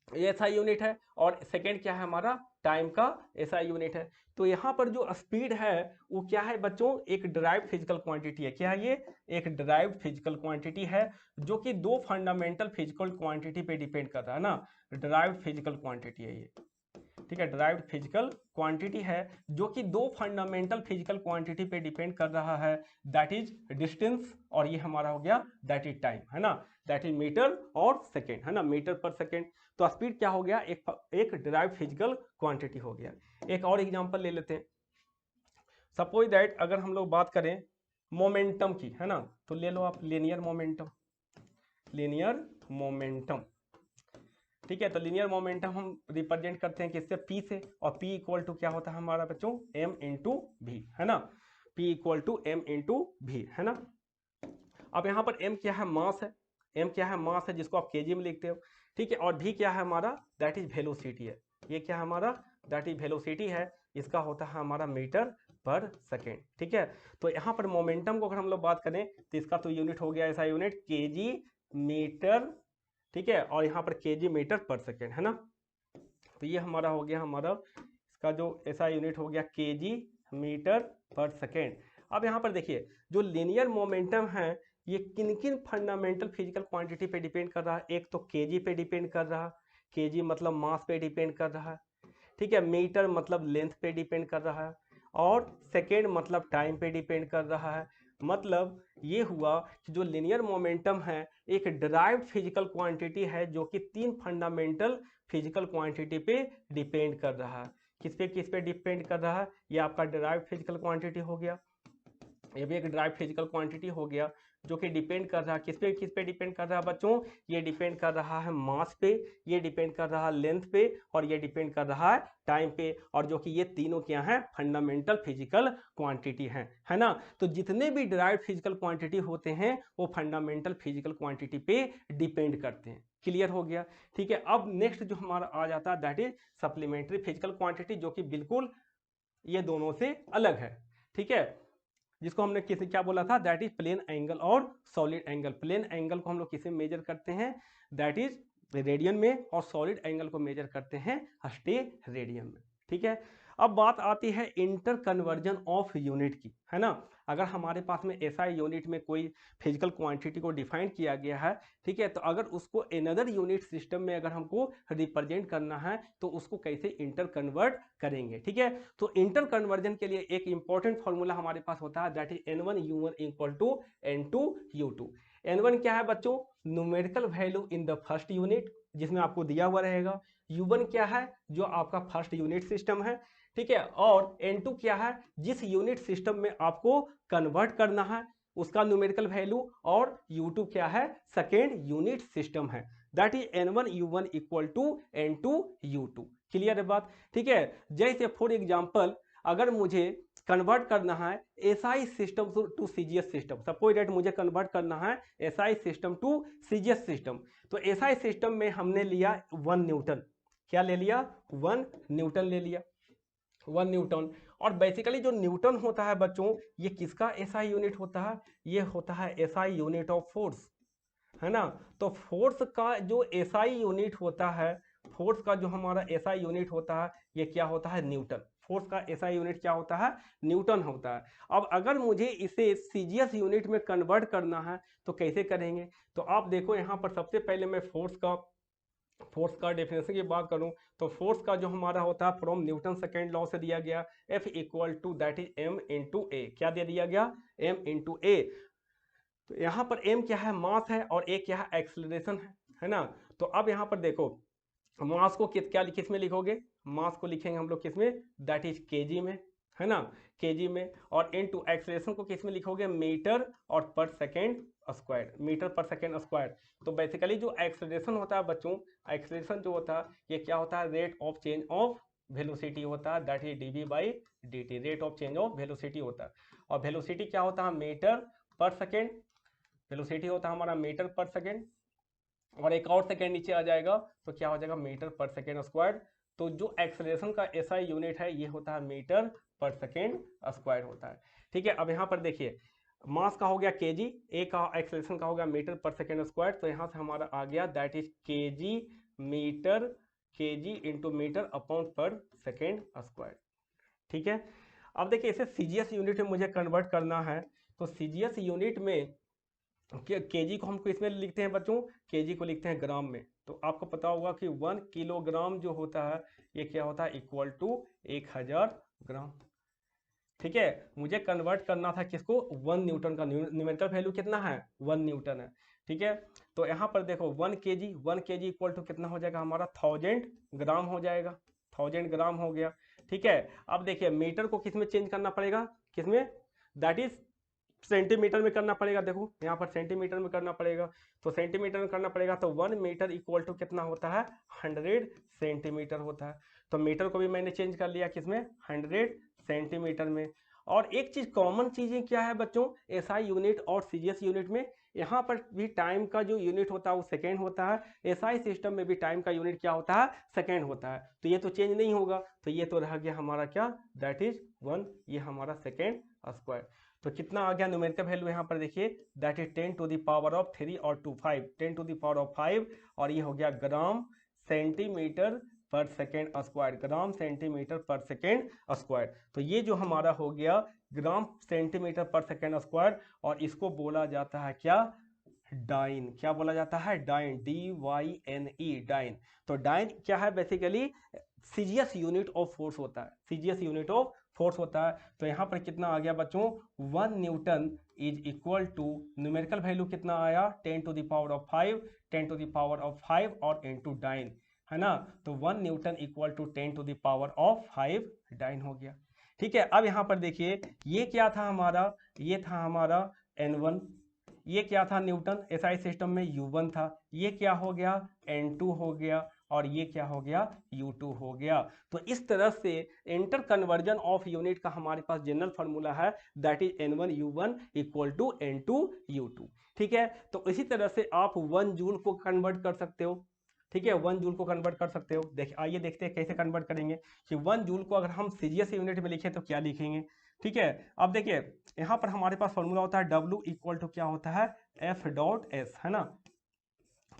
Speaker 1: ऐसा यूनिट है, और सेकेंड क्या है हमारा, टाइम का एसआई यूनिट है। तो यहाँ पर जो स्पीड है वो क्या है बच्चों, एक डिराइव्ड फिजिकल क्वांटिटी है। क्या है ये, एक डिराइव्ड फिजिकल क्वांटिटी है जो कि दो फंडामेंटल फिजिकल क्वांटिटी पे डिपेंड कर रहा है ना, डिराइव्ड फिजिकल क्वांटिटी है ये, ठीक है, डिराइव्ड फिजिकल क्वांटिटी है जो कि दो फंडामेंटल फिजिकल क्वांटिटी पे डिपेंड कर रहा है, दैट इज डिस्टेंस और ये हमारा हो गया दैट इज टाइम, है ना, दैट इज मीटर और सेकेंड, है ना, मीटर पर सेकेंड। तो स्पीड क्या हो गया, एक डिराइव्ड फिजिकल क्वांटिटी हो गया। एक और एग्जांपल ले लेते हैं, सपोज दैट अगर हम लोग बात करें मोमेंटम की, है ना, तो ले लो आप लीनियर मोमेंटम, लीनियर मोमेंटम, ठीक है। तो लीनियर मोमेंटम हम रिप्रेजेंट करते हैं किससे, पी से, और पी इक्वल टू क्या होता है हमारा बच्चों, एम इंटू भी, है ना, P equal to M into V, है ना। अब यहाँ पर एम क्या है, मास है, एम क्या है, मास है जिसको आप केजी में लिखते हो, ठीक है, और भी क्या है हमारा, दैट इज वेलोसिटी है, ये क्या है हमारा, दैट इज वेलोसिटी है, इसका होता है हमारा मीटर पर सेकेंड, ठीक है। तो यहाँ पर मोमेंटम को अगर हम लोग बात करें तो इसका तो यूनिट हो गया ऐसा यूनिट केजी मीटर, ठीक है, और यहाँ पर केजी मीटर पर सेकेंड, है ना। तो ये हमारा हो गया, हमारा इसका जो ऐसा यूनिट हो गया केजी मीटर पर सेकेंड। अब यहाँ पर देखिए जो लीनियर मोमेंटम है ये किन किन फंडामेंटल फिजिकल क्वांटिटी पे डिपेंड कर रहा है, एक तो केजी पे डिपेंड कर रहा है, केजी मतलब मास पे डिपेंड कर रहा है, ठीक है, मीटर मतलब लेंथ पे डिपेंड कर रहा है, और सेकेंड मतलब टाइम पे डिपेंड कर रहा है। मतलब ये हुआ कि जो लीनियर मोमेंटम है एक डिराइव्ड फिजिकल क्वांटिटी है जो कि तीन फंडामेंटल फिजिकल क्वांटिटी पे डिपेंड कर रहा है। किस पे डिपेंड कर रहा है, ये आपका डिराइव्ड फिजिकल क्वांटिटी हो गया, ये भी एक डिराइव्ड फिजिकल क्वांटिटी हो गया जो कि डिपेंड कर रहा है किस पे डिपेंड कर रहा है बच्चों, ये डिपेंड कर रहा है मास पे, ये डिपेंड कर रहा है लेंथ पे, और ये डिपेंड कर रहा है टाइम पे, और जो कि ये तीनों क्या हैं, फंडामेंटल फिजिकल क्वांटिटी हैं, है ना। तो जितने भी डिराइव्ड फिजिकल क्वांटिटी होते हैं वो फंडामेंटल फिजिकल क्वांटिटी पे डिपेंड करते हैं। क्लियर हो गया, ठीक है। अब नेक्स्ट जो हमारा आ जाता है that is supplementary physical quantity, जो कि बिल्कुल ये दोनों से अलग है, ठीक है, जिसको हमने किसी क्या बोला था, दैट इज प्लेन एंगल और सॉलिड एंगल। प्लेन एंगल को हम लोग किसे मेजर करते हैं, दैट इज रेडियन में, और सॉलिड एंगल को मेजर करते हैं स्टे रेडियन में, ठीक है। अब बात आती है इंटर कन्वर्जन ऑफ यूनिट की, है ना। अगर हमारे पास में ऐसा यूनिट में कोई फिजिकल क्वांटिटी को डिफाइन किया गया है, ठीक है, तो अगर उसको अनदर यूनिट सिस्टम में अगर हमको रिप्रेजेंट करना है तो उसको कैसे इंटर कन्वर्ट करेंगे, ठीक है। तो इंटर कन्वर्जन के लिए एक इंपॉर्टेंट फॉर्मूला हमारे पास होता है that is N1U1 equal to N2U2। N1 क्या है बच्चों, numerical value in the first unit जिसमें आपको दिया हुआ रहेगा, U1 क्या है, जो आपका फर्स्ट यूनिट सिस्टम है, ठीक है, और N2 क्या है, जिस यूनिट सिस्टम में आपको कन्वर्ट करना है उसका न्यूमेरिकल वैल्यू, और U2 क्या है, सेकेंड यूनिट सिस्टम है, that is N1U1 equal to N2U2। Clear है बात, ठीक है। जैसे फॉर एग्जांपल अगर मुझे कन्वर्ट करना है SI system to CGS system, suppose that मुझे कन्वर्ट करना है SI system to CGS system, तो एसआई सिस्टम में हमने लिया 1 न्यूटन, क्या ले लिया, 1 न्यूटन ले लिया, 1 न्यूटन। और बेसिकली जो न्यूटन होता है बच्चों ये किसका एसआई यूनिट होता है, ये होता है एसआई यूनिट ऑफ फोर्स, है ना। तो फोर्स का जो एसआई यूनिट होता है, फोर्स का जो हमारा एसआई यूनिट होता है ये क्या होता है, न्यूटन। फोर्स का एसआई यूनिट क्या होता है, न्यूटन होता है। अब अगर मुझे इसे सीजीएस यूनिट में कन्वर्ट करना है तो कैसे करेंगे, तो आप देखो यहाँ पर सबसे पहले मैं फोर्स का डेफिनेशन की बात करूं तो फोर्स का जो हमारा होता है फ्रॉम न्यूटन सेकेंड लॉ से दिया गया F equal to that is m into A, क्या दे दिया गया, m इंटू ए। तो यहाँ पर m क्या है, मास है, और a क्या है, एक्सेलरेशन है ना। तो अब यहाँ पर देखो मास को किस में लिखोगे, मास को लिखेंगे हम लोग किस में, दैट इज केजी में, है ना, केजी में, और इनटू एक्सेलरेशन को किस में लिखोगे, मीटर और पर सेकेंड स्क्वायर, मीटर पर सेकेंड स्क्वायर। तो बेसिकली जो एक्सेलरेशन होता है बच्चों, एक्सेलरेशन जो होता है ये क्या होता है, rate of change of velocity होता है, that is dv by dt, rate of change of velocity होता है। और वेलोसिटी क्या होता है, मीटर पर सेकेंड, वेलोसिटी होता है हमारा मीटर पर सेकेंड, और एक और सेकेंड नीचे आ जाएगा तो क्या हो जाएगा, मीटर पर सेकेंड स्क्वायर। तो जो एक्सेलरेशन का एसआई यूनिट है ये होता है मीटर पर सेकेंड स्क्वायर होता है, ठीक है। अब यहाँ पर देखिए मास का हो गया केजी, ए का एक्सेलरेशन का हो गया मीटर पर सेकेंड स्क्वायर, तो यहाँ से हमारा आ गया that is KG metre, KG into metre upon पर सेकेंड स्क्वायर। ठीक है, अब देखिए इसे सीजीएस यूनिट में मुझे कन्वर्ट करना है, तो सीजीएस यूनिट में केजी को हम किस में लिखते हैं बच्चों, केजी को लिखते हैं ग्राम में। तो आपको पता होगा कि 1 किलोग्राम जो होता है ये क्या होता है, इक्वल टू 1000 ग्राम। ठीक है, मुझे कन्वर्ट करना था किसको, 1 न्यूटन का। न्यूमेरिकल वैल्यू कितना है, 1 न्यूटन है। ठीक है, तो यहाँ पर देखो 1 केजी इक्वल टू कितना हो जाएगा हमारा, 1000 ग्राम हो जाएगा, 1000 ग्राम हो गया। ठीक है, अब देखिए मीटर को किस में चेंज करना पड़ेगा, किसमें, दैट इज सेंटीमीटर में करना पड़ेगा। देखो यहाँ पर सेंटीमीटर में करना पड़ेगा, तो सेंटीमीटर में करना पड़ेगा, तो 1 मीटर इक्वल टू कितना होता है, 100 सेंटीमीटर होता है। तो मीटर को भी मैंने चेंज कर लिया किसमें, 100 सेंटीमीटर में। और एक चीज कॉमन चीजें क्या है बच्चों, एसआई यूनिट और सीजीएस यूनिट में, यहाँ पर भी टाइम का जो यूनिट होता है वो सेकेंड होता है, एसआई सिस्टम में भी टाइम का यूनिट क्या होता है, सेकेंड होता है। तो ये तो चेंज नहीं होगा, तो ये तो रह गया हमारा क्या, दैट इज 1, ये हमारा सेकेंड स्क्वायर। तो कितना आ गया न्यूमेरिकल वैल्यू यहाँ पर देखिए, that is 10 to the power of 3 और 2 5, 10 टू द पावर ऑफ 5, और ये हो गया ग्राम सेंटीमीटर पर सेकेंड स्क्वायर, ग्राम सेंटीमीटर पर सेकेंड स्क्वायर। तो ये जो हमारा हो गया ग्राम सेंटीमीटर पर सेकेंड स्क्वायर, और इसको बोला जाता है क्या, डाइन। क्या बोला जाता है, डाइन, DYNE, डाइन। तो डाइन क्या है, basically CGS unit of force होता है, सीजीएस यूनिट ऑफ फोर्स होता है। तो यहाँ पर कितना आ गया बच्चों, 1 newton is equal to, numerical value कितना आया, 10 to the power of 5, 10 to the power of 5 और इनटू डाइन, है ना। तो 1 newton equal to 10 to the power of 5 dyne हो गया। ठीक है, अब यहाँ पर देखिए ये क्या था हमारा, ये था हमारा N1, ये क्या था न्यूटन, एसआई सिस्टम में U1 था, ये क्या हो गया, N2 हो गया, और ये क्या हो गया, U2 हो गया। तो इस तरह से इंटर कन्वर्जन ऑफ यूनिट का हमारे पास जनरल फार्मूला है, that is N1 U1 equal to N2 U2। ठीक है, तो इसी तरह से आप 1 जूल को कन्वर्ट कर सकते हो। ठीक है, 1 जूल को कन्वर्ट कर सकते हो। देखिए आइए देखते हैं कैसे कन्वर्ट करेंगे, कि 1 जूल को अगर हम सीजीएस यूनिट में लिखें तो क्या लिखेंगे। ठीक है, अब देखिए यहाँ पर हमारे पास फॉर्मूला होता है W इक्वल टू क्या होता है, F डॉट S, है ना,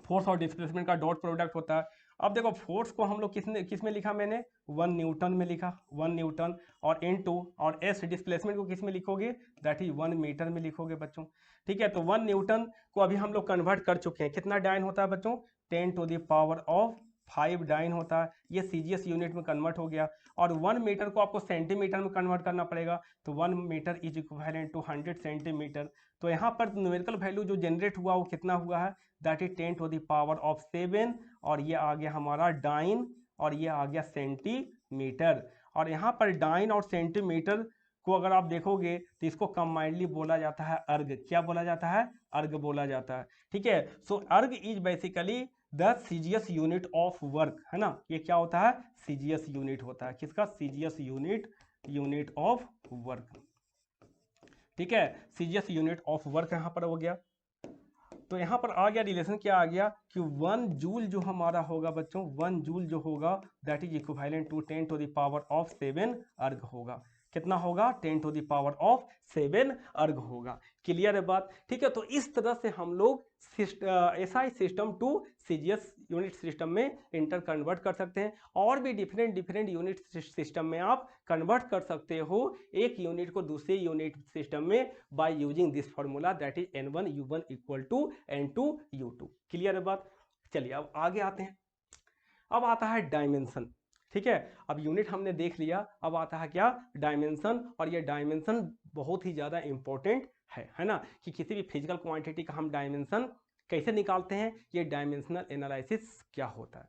Speaker 1: फोर्स और डिस्प्लेसमेंट का डॉट प्रोडक्ट होता है। अब देखो फोर्स को हम लोग किस में लिखा, मैंने 1 न्यूटन में लिखा, 1 न्यूटन, और N2, और S डिस्प्लेसमेंट को किस में लिखोगे, दैट इज 1 मीटर में लिखोगे बच्चों। ठीक है, तो 1 न्यूटन को अभी हम लोग कन्वर्ट कर चुके हैं, कितना डाइन होता है बच्चों, 10 to the power of 5 dyne होता है, ये सीजीएस यूनिट में कन्वर्ट हो गया। और 1 मीटर को आपको सेंटीमीटर में कन्वर्ट करना पड़ेगा, तो 1 metre is equivalent to 100 centimetre. तो यहाँ पर न्यूमेरिकल वैल्यू जो जनरेट हुआ वो कितना हुआ है, that is 10 to the power of 7, और ये आ गया हमारा डाइन, और ये आ गया सेंटीमीटर। और यहाँ पर डाइन और सेंटीमीटर को अगर आप देखोगे तो इसको कंबाइंडली बोला जाता है अर्ग। क्या बोला जाता है, अर्ग बोला जाता है। ठीक है, सो अर्ग is basically the CGS unit of work, है ना, ये क्या होता है, सीजीएस यूनिट होता है, किसका, सीजीएस यूनिट ऑफ वर्क। ठीक है, सीजीएस यूनिट ऑफ वर्क यहाँ पर हो गया। तो यहाँ पर आ गया रिलेशन, क्या आ गया कि 1 जूल जो हमारा होगा बच्चों, 1 जूल जो होगा that is equivalent to 10 to the power of 7 erg होगा। कितना होगा, 10 to the power of 7 erg होगा। क्लियर है बात। ठीक है, तो इस तरह से हम लोग SI system to CGS unit system में इंटर कन्वर्ट कर सकते हैं। और भी डिफरेंट यूनिट सिस्टम में आप कन्वर्ट कर सकते हो एक यूनिट को दूसरे यूनिट सिस्टम में by using this formula, that is N1 U1 equal to N2 U2। Clear है बात। चलिए अब आगे आते हैं, अब आता है डायमेंशन। ठीक है, अब यूनिट हमने देख लिया, अब आता है क्या, डायमेंशन। और ये डायमेंशन बहुत ही ज़्यादा इंपॉर्टेंट है ना, कि किसी भी फिजिकल क्वांटिटी का हम डायमेंशन कैसे निकालते हैं, ये डायमेंशनल एनालिसिस क्या होता है।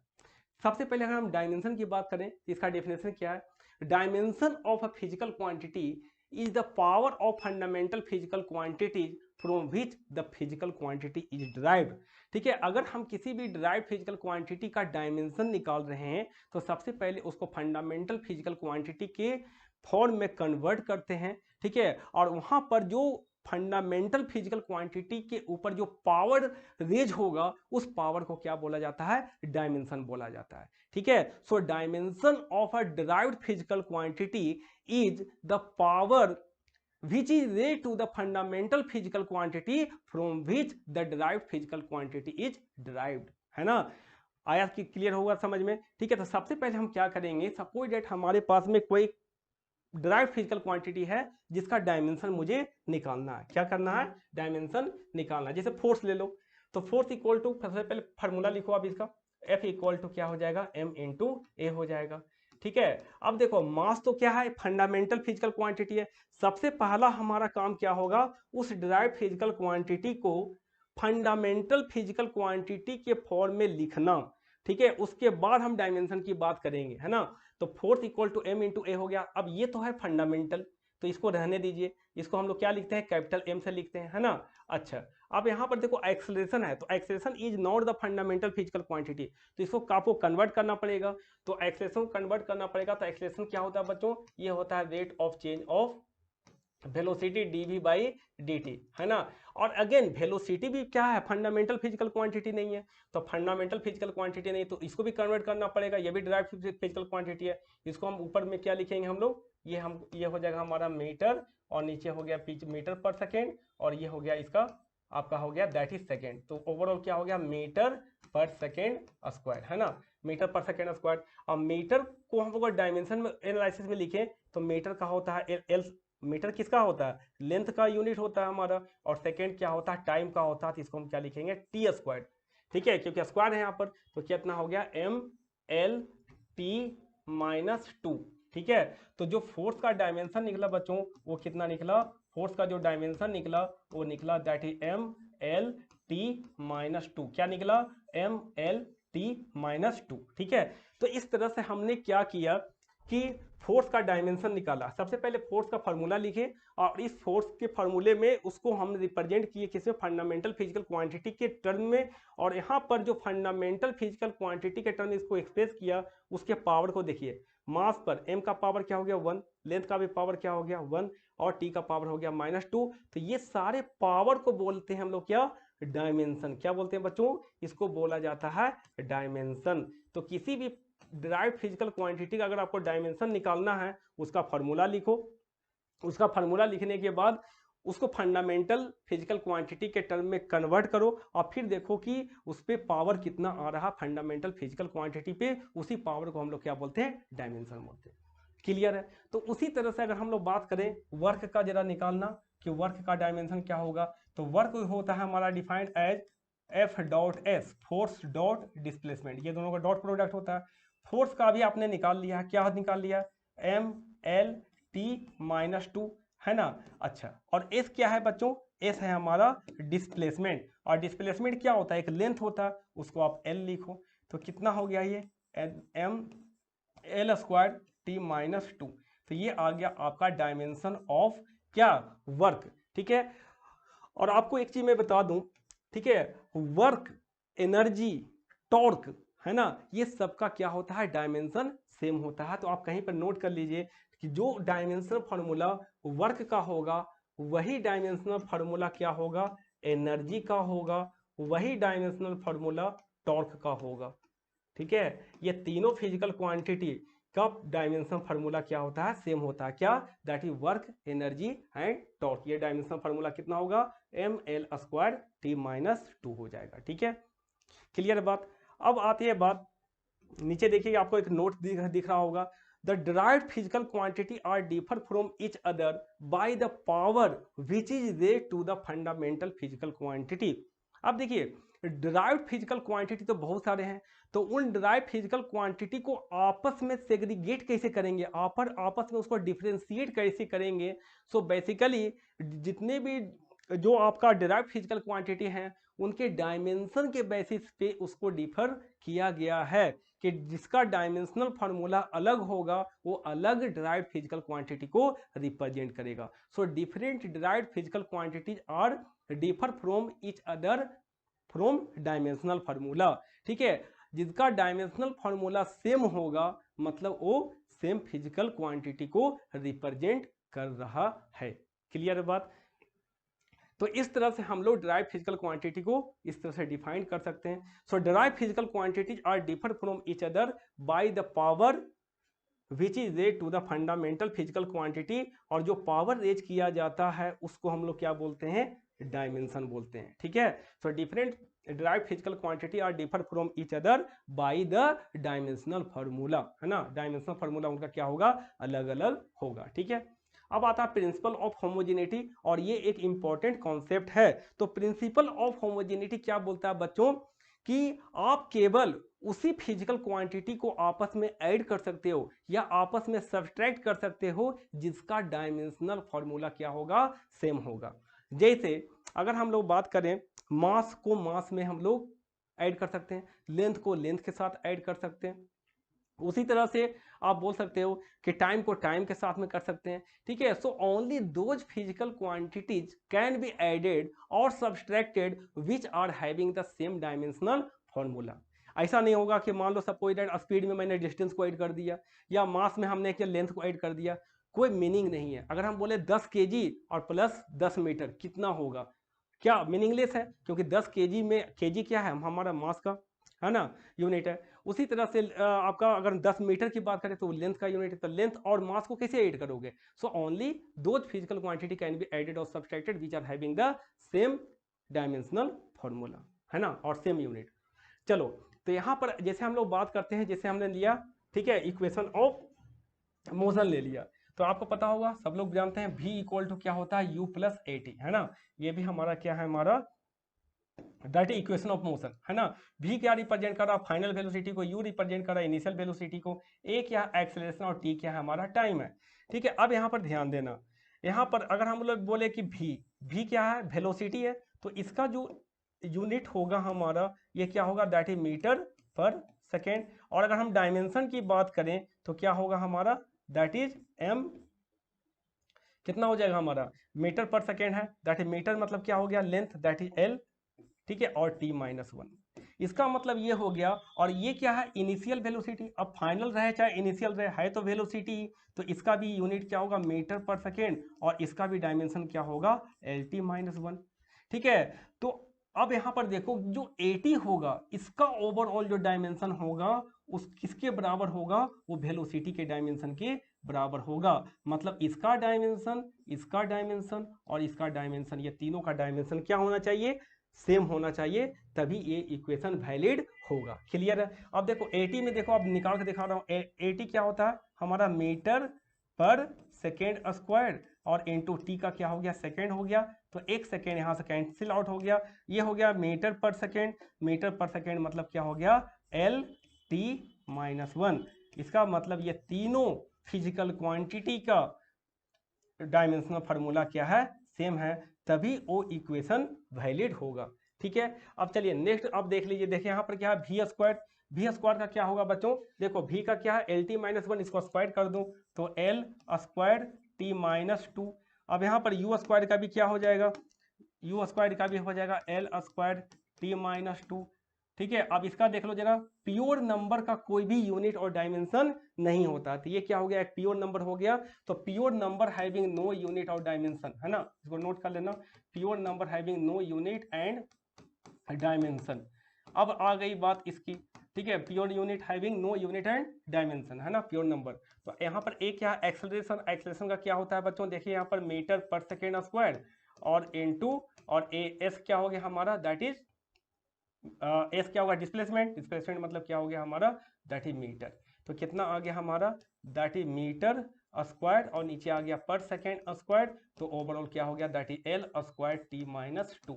Speaker 1: सबसे पहले अगर हम डायमेंशन की बात करें, इसका डेफिनेशन क्या है, dimension of a physical quantity is the power of fundamental physical quantities from which the physical quantity is derived. ठीक है, अगर हम किसी भी डिराइव्ड फिजिकल क्वांटिटी का डायमेंशन निकाल रहे हैं तो सबसे पहले उसको फंडामेंटल फिजिकल क्वांटिटी के फॉर्म में कन्वर्ट करते हैं। ठीक है, और वहां पर जो फंडामेंटल फिजिकल क्वांटिटी के ऊपर जो पावर रेज होगा उस पावर को क्या बोला जाता है, डायमेंशन बोला जाता है। ठीक है, so dimension of a derived physical quantity is the power which is related to the fundamental physical quantity from which the derived physical quantity is derived, है ना। आया कि क्लियर होगा समझ में? ठीक है, तो सबसे पहले हम क्या करेंगे, सपोज डेट हमारे पास में कोई डिराइव्ड फिजिकल क्वांटिटी है जिसका डायमेंशन मुझे निकालना है। क्या करना है? डायमेंशन निकालना है। जैसे फोर्स ले लो, तो फोर्स इक्वल टू, सबसे पहले फार्मूला लिखो आप इसका, F इक्वल टू क्या हो जाएगा, m इंटू ए हो जाएगा। ठीक है, अब देखो मास तो क्या है, फंडामेंटल फिजिकल क्वांटिटी है। सबसे पहला हमारा काम क्या होगा, उस डिराइव्ड फिजिकल क्वांटिटी को फंडामेंटल फिजिकल क्वांटिटी के फॉर्म में लिखना। ठीक है, उसके बाद हम डायमेंशन की बात करेंगे, है ना। तो force equal to m into A हो गया। अब ये तो है फंडामेंटल, तो इसको रहने दीजिए, इसको हम लोग क्या लिखते हैं, कैपिटल M से लिखते हैं, है ना। अच्छा, अब यहाँ पर देखो एक्सेलरेशन है, तो acceleration is not the fundamental physical quantity, तो इसको आपको कन्वर्ट करना पड़ेगा। तो एक्सेलरेशन कन्वर्ट करना पड़ेगा, तो एक्सेलरेशन क्या होता है बच्चों, ये होता है rate of change of velocity dv by dt, है ना। और अगेन वेलोसिटी भी क्या है, फंडामेंटल फिजिकल क्वांटिटी नहीं है, तो फंडामेंटल फिजिकल क्वांटिटी नहीं, तो इसको भी कन्वर्ट करना पड़ेगा, ये भी डिराइव्ड फिजिकल क्वांटिटी है। इसको हम ऊपर में क्या लिखेंगे हम लोग, ये हो जाएगा हमारा मीटर, और नीचे हो गया मीटर पर सेकेंड, और ये हो गया इसका आपका हो गया दैट इज सेकेंड। तो ओवरऑल क्या हो गया, मीटर पर सेकेंड स्क्वायर, है ना, मीटर पर सेकेंड स्क्वायर। अब मीटर को हम लोग डायमेंशन में एनालिसिस में लिखें, तो मीटर का होता है एल, मीटर किसका होता है, लेंथ का यूनिट होता है हमारा, और सेकेंड क्या होता है, टाइम का होता है, तो इसको हम क्या लिखेंगे, टी स्क्वायर। ठीक है, क्योंकि स्क्वायर है यहाँ पर, तो कितना हो गया, M L T minus two. ठीक है, तो जो फोर्स का डायमेंशन निकला बच्चों, वो कितना निकला, फोर्स का जो डायमेंशन निकला वो निकला that is M L T minus two. क्या निकला, M L T minus two. ठीक है, तो इस तरह से हमने क्या किया कि फोर्स का डायमेंशन निकाला। सबसे पहले फोर्स का फार्मूला लिखे, और इस फोर्स के फार्मूले में उसको हम रिप्रेजेंट किए किसमें, फंडामेंटल फिजिकल क्वांटिटी के टर्म में। और यहाँ पर जो फंडामेंटल फिजिकल क्वांटिटी के टर्म में इसको एक्सप्रेस किया, उसके पावर को देखिए, मास पर m का पावर क्या हो गया 1, लेंथ का भी पावर क्या हो गया 1, और t का पावर हो गया -2। तो ये सारे पावर को बोलते हैं हम लोग क्या, डायमेंशन। क्या बोलते हैं बच्चों, इसको बोला जाता है डायमेंशन। तो किसी भी डिराइव्ड फिजिकल क्वांटिटी का अगर आपको डायमेंशन निकालना है, उसका फार्मूला लिखो, उसका फार्मूला लिखने के बाद उसको फंडामेंटल फिजिकल क्वांटिटी के टर्म में कन्वर्ट करो, और फिर देखो कि उस पर पावर कितना आ रहा फंडामेंटल फिजिकल क्वांटिटी पे, उसी पावर को हम लोग क्या बोलते हैं, डायमेंशन बोलते हैं। क्लियर है? तो उसी तरह से अगर हम लोग बात करें वर्क का जरा निकालना, कि वर्क का डायमेंशन क्या होगा, तो वर्क होता है हमारा defined as F dot S, force dot displacement, ये दोनों का डॉट प्रोडक्ट होता है। फोर्स का भी आपने निकाल लिया है, क्या निकाल लिया, M L T minus two, है ना। अच्छा, और एस क्या है बच्चों, एस है हमारा डिस्प्लेसमेंट, और डिस्प्लेसमेंट क्या होता है, एक लेंथ होता है, उसको आप एल लिखो। तो कितना हो गया ये, M L square T minus two. तो ये आ गया आपका डायमेंशन ऑफ क्या, वर्क। ठीक है, और आपको एक चीज मैं बता दूं, ठीक है, वर्क, एनर्जी, टॉर्क, है ना, ये सबका क्या होता है, डायमेंशन सेम होता है। तो आप कहीं पर नोट कर लीजिए कि जो डायमेंशनल फार्मूला वर्क का होगा, वही डायमेंशनल फार्मूला क्या होगा, एनर्जी का होगा, वही डायमेंशनल फार्मूला टॉर्क का होगा। ठीक है, ये तीनों फिजिकल क्वांटिटी का डायमेंशन फार्मूला क्या होता है, सेम होता है। क्या, that is work, energy and torque. ये डायमेंशन फार्मूला कितना होगा, M L square T minus two हो जाएगा। ठीक है, क्लियर बात। अब आती है बात, नीचे देखिए आपको एक नोट दिख रहा होगा, the derived physical quantity are differ from each other by the power which is rate to the fundamental physical quantity. अब देखिए डिराइव्ड फिजिकल क्वांटिटी तो बहुत सारे हैं, तो उन डिराइव्ड फिजिकल क्वांटिटी को आपस में सेग्रीगेट कैसे करेंगे, आपस में उसको डिफ्रेंशिएट कैसे करेंगे। सो बेसिकली जितने भी जो आपका डिराइव्ड फिजिकल क्वांटिटी हैं, उनके डायमेंशन के बेसिस पे उसको डिफर किया गया है, कि जिसका डायमेंशनल फार्मूला अलग होगा वो अलग डिराइव्ड फिजिकल क्वांटिटी को रिप्रेजेंट करेगा। So different derived physical quantities are differ from each other from dimensional formula. ठीक है, जिसका डायमेंशनल फार्मूला सेम होगा, मतलब वो सेम फिजिकल क्वांटिटी को रिप्रेजेंट कर रहा है। क्लियर बात। तो इस तरह से हम लोग डिराइव फिजिकल क्वांटिटी को इस तरह से डिफाइन कर सकते हैं। So derive physical quantities are differ from each other by the power which is rate to the fundamental physical quantity, और जो पावर रेज किया जाता है उसको हम लोग क्या बोलते हैं, डायमेंशन बोलते हैं। ठीक है, so different derived physical quantity are differ from each other by the dimensional formula, है ना, डायमेंशनल फार्मूला उनका क्या होगा, अलग अलग होगा, ठीक है। अब आता है प्रिंसिपल ऑफ होमोजेनिटी, और ये एक इंपॉर्टेंट कॉन्सेप्ट है। तो प्रिंसिपल ऑफ होमोजेनिटी क्या बोलता है बच्चों, कि आप केवल उसी फिजिकल क्वांटिटी को आपस में ऐड कर सकते हो या आपस में सब्सट्रैक्ट कर सकते हो जिसका डायमेंशनल फार्मूला क्या होगा, सेम होगा। जैसे अगर हम लोग बात करें, मास को मास में हम लोग ऐड कर सकते हैं, लेंथ को लेंथ के साथ ऐड कर सकते हैं। उसी तरह से आप बोल सकते हो कि टाइम को टाइम के साथ में कर सकते हैं, ठीक है। So only those physical quantities can be added और subtracted which are having the same dimensional formula. ऐसा नहीं होगा कि मान लो सपोज दैट स्पीड में मैंने डिस्टेंस को ऐड कर दिया या मास में हमने क्या लेंथ को ऐड कर दिया, कोई मीनिंग नहीं है। अगर हम बोले 10 केजी और प्लस 10 मीटर कितना होगा, क्या मीनिंगलेस है, क्योंकि 10 केजी में, केजी क्या है, हमारा मास का, है ना, यूनिट है। उसी तरह से आपका अगर 10 मीटर की बात करें तो लेंथ का यूनिट है, तो लेंथ और मास को कैसे ऐड करोगे। So only those physical quantity can be added और subtracted which are having the same dimensional formula, है ना, और सेम यूनिट। चलो, तो यहाँ पर जैसे हम लोग बात करते हैं, जैसे हमने लिया, ठीक है, इक्वेशन ऑफ मोशन ले लिया, तो आपको पता होगा, सब लोग जानते हैं v इक्वल टू क्या होता है, u प्लस ए टी, है ना। ये भी हमारा क्या है, हमारा that is equation of motion, है ना। v क्या रिप्रेजेंट कर रहा है, फाइनल वेलोसिटी को, u रिप्रेजेंट कर रहा है इनिशियल वेलोसिटी को, a क्या एक्सेलरेशन और t क्या है, हमारा टाइम है, ठीक है। अब यहाँ पर ध्यान देना, यहाँ पर अगर हम लोग बोले कि v क्या है, वेलोसिटी है, तो इसका जो यूनिट होगा हमारा, ये क्या होगा, दैट इज मीटर पर सेकेंड। और अगर हम डायमेंशन की बात करें तो क्या होगा हमारा, दैट इज m, कितना हो जाएगा हमारा, मीटर पर सेकेंड है, दैट इज मीटर मतलब क्या हो गया, लेंथ, दैट इज l, ठीक है, और t माइनस 1। इसका मतलब ये हो गया, और ये क्या है, इनिशियल वेलोसिटी। अब फाइनल रहे चाहे इनिशियल रहे, है तो वेलोसिटी, तो इसका भी यूनिट क्या होगा, मीटर पर सेकेंड, और इसका भी डायमेंशन क्या होगा, एल टी माइनस 1, ठीक है। तो अब यहाँ पर देखो, जो 80 होगा इसका ओवरऑल जो डायमेंशन होगा उस किसके बराबर होगा, वो वेलोसिटी के डायमेंशन के बराबर होगा। मतलब इसका डायमेंशन, इसका डायमेंशन और इसका डायमेंशन, ये तीनों का डायमेंशन क्या होना चाहिए, सेम होना चाहिए, तभी ये इक्वेशन वैलिड होगा। क्लियर है। अब देखो 80 में, देखो अब निकाल के दिखा रहा हूँ, 80 क्या होता है हमारा, मीटर पर सेकेंड स्क्वायर, और इंटू टी का क्या हो गया, सेकेंड हो गया, तो एक सेकेंड यहाँ से कैंसिल आउट हो गया, ये हो गया मीटर पर सेकेंड, मीटर पर सेकेंड मतलब क्या हो गया, एल टी माइनस 1। इसका मतलब ये तीनों फिजिकल क्वांटिटी का डायमेंशनल फार्मूला क्या है, सेम है, तभी वो इक्वेशन वैलिड होगा, ठीक है। अब चलिए नेक्स्ट, अब देख लीजिए, देखिए यहाँ पर क्या है, वी स्क्वायर, वी स्क्वायर का क्या होगा बच्चों, देखो वी का क्या है, एल टी माइनस 1, इसको स्क्वायर कर दूं तो एल स्क्वायर टी माइनस 2। अब यहाँ पर यू स्क्वायर का भी क्या हो जाएगा, यू स्क्वायर का भी हो जाएगा एल स्क्वायर टी माइनस 2, ठीक है। अब इसका देख लो जरा, प्योर नंबर का कोई भी यूनिट और डायमेंशन नहीं होता, तो ये क्या हो गया, एक प्योर नंबर हो गया। तो pure number having no unit और डायमेंशन, है ना, इसको नोट कर लेना, pure number having no unit and dimension. अब आ गई बात इसकी, ठीक है, pure unit having no unit and dimension, है ना, प्योर नंबर। तो यहाँ पर ए क्या, एक्सेलरेशन, एक्सेलरेशन का क्या होता है बच्चों, देखिए यहाँ पर मीटर पर सेकेंड स्क्वायर और इनटू, और ए एस क्या हो गया हमारा, दैट इज एस क्या होगा, डिस्प्लेसमेंट, डिस्प्लेसमेंट मतलब क्या हो गया हमारा, दैट इज मीटर। तो कितना आ गया हमारा, दैट इज मीटर स्क्वायर, और नीचे आ गया पर सेकेंड स्क्वायर, तो ओवरऑल क्या हो गया, that is L square T minus 2,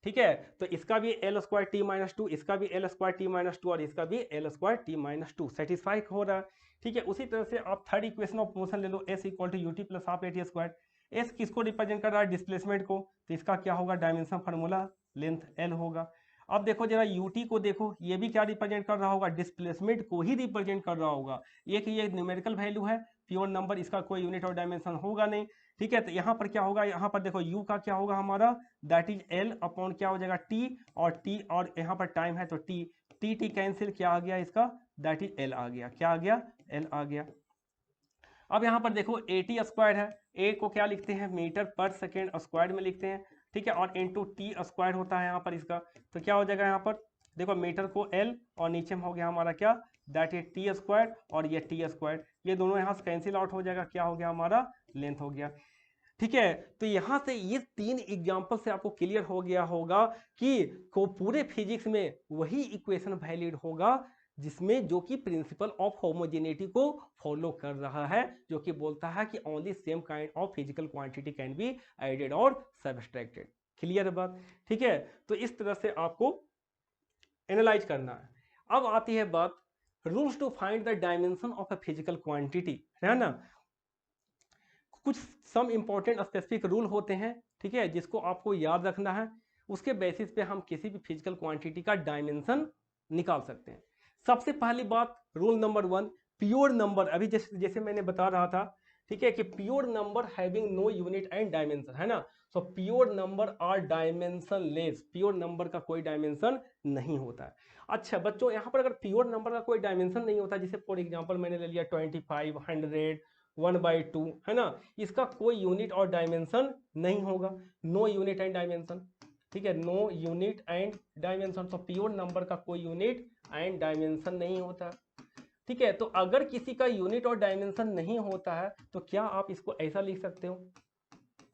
Speaker 1: ठीक है। तो इसका भी एल स्क्वायर टी माइनस 2, इसका भी एल स्क्वायर टी माइनस 2, और इसका भी L square T minus 2 satisfy हो रहा है, ठीक है। उसी तरह से आप थर्ड इक्वेशन ऑफ मोशन ले लो, S equal to U T plus half A T square. S किसको रिप्रेजेंट कर रहा है, डिस्प्लेसमेंट को, तो इसका क्या होगा, डायमेंशन फार्मूला लेंथ एल होगा। अब देखो जरा यूटी को देखो, ये भी क्या रिप्रेजेंट कर रहा होगा, डिस्प्लेसमेंट को ही रिप्रेजेंट कर रहा होगा। एक ये न्यूमेरिकल वैल्यू है, प्योर नंबर, इसका कोई यूनिट और डायमेंशन होगा नहीं, ठीक है। तो यहाँ पर क्या होगा, यहाँ पर देखो u का क्या होगा हमारा, दैट इज l अपॉन क्या हो जाएगा t, और t, और यहाँ पर टाइम है तो t, t कैंसिल, क्या आ गया इसका, दैट इज l आ गया, क्या आ गया, l आ गया। अब यहाँ पर देखो 80 स्क्वायर है, a को क्या लिखते हैं, मीटर पर सेकेंड स्क्वायर में लिखते हैं, ठीक है, और इंटू टी स्क्वायर होता है यहाँ पर इसका, तो क्या हो जाएगा यहाँ पर, देखो मीटर को l, और नीचे में हो गया हमारा क्या, दैट इज टी स्क्वायर, और ये टी स्क्वायर, ये दोनों यहाँ से कैंसिल आउट हो जाएगा, क्या हो गया हमारा, लेंथ हो गया। ठीक है, तो यहां से ये 3 एग्जांपल से आपको क्लियर हो गया होगा कि को पूरे फिजिक्स में वही इक्वेशन वैलिड होगा जिसमें जो कि प्रिंसिपल ऑफ होमोजेनिटी को फॉलो कर रहा है, जो कि बोलता है कि only same kind of physical quantity can be added और सब्सट्रैक्टेड। क्लियर बात? ठीक है, तो इस तरह से आपको एनालाइज करना है। अब आती है बात rules to find the dimension of a physical quantity, है ना। कुछ सम इंपॉर्टेंट स्पेसिफिक रूल होते हैं, ठीक है, जिसको आपको याद रखना है। उसके बेसिस पे हम किसी भी फिजिकल क्वांटिटी का डायमेंशन निकाल सकते हैं। सबसे पहली बात, रूल नंबर 1, प्योर नंबर, अभी जैसे जैसे मैंने बता रहा था, ठीक है, कि pure number having no unit and dimension, है ना। So pure number are dimensionless, pure number का कोई डायमेंशन नहीं होता है। अच्छा बच्चों, यहाँ पर अगर प्योर नंबर का कोई डायमेंशन नहीं होता, जैसे फॉर एग्जाम्पल मैंने ले लिया 25, 100, 1/2, है ना, इसका कोई यूनिट और डायमेंशन नहीं होगा। नो यूनिट एंड डायमेंशन, ठीक है, नो यूनिट एंड डायमेंशन, तो प्योर नंबर का कोई यूनिट एंड डायमेंशन नहीं होता। ठीक है, तो अगर किसी का यूनिट और डायमेंशन नहीं होता है तो क्या आप इसको ऐसा लिख सकते हो,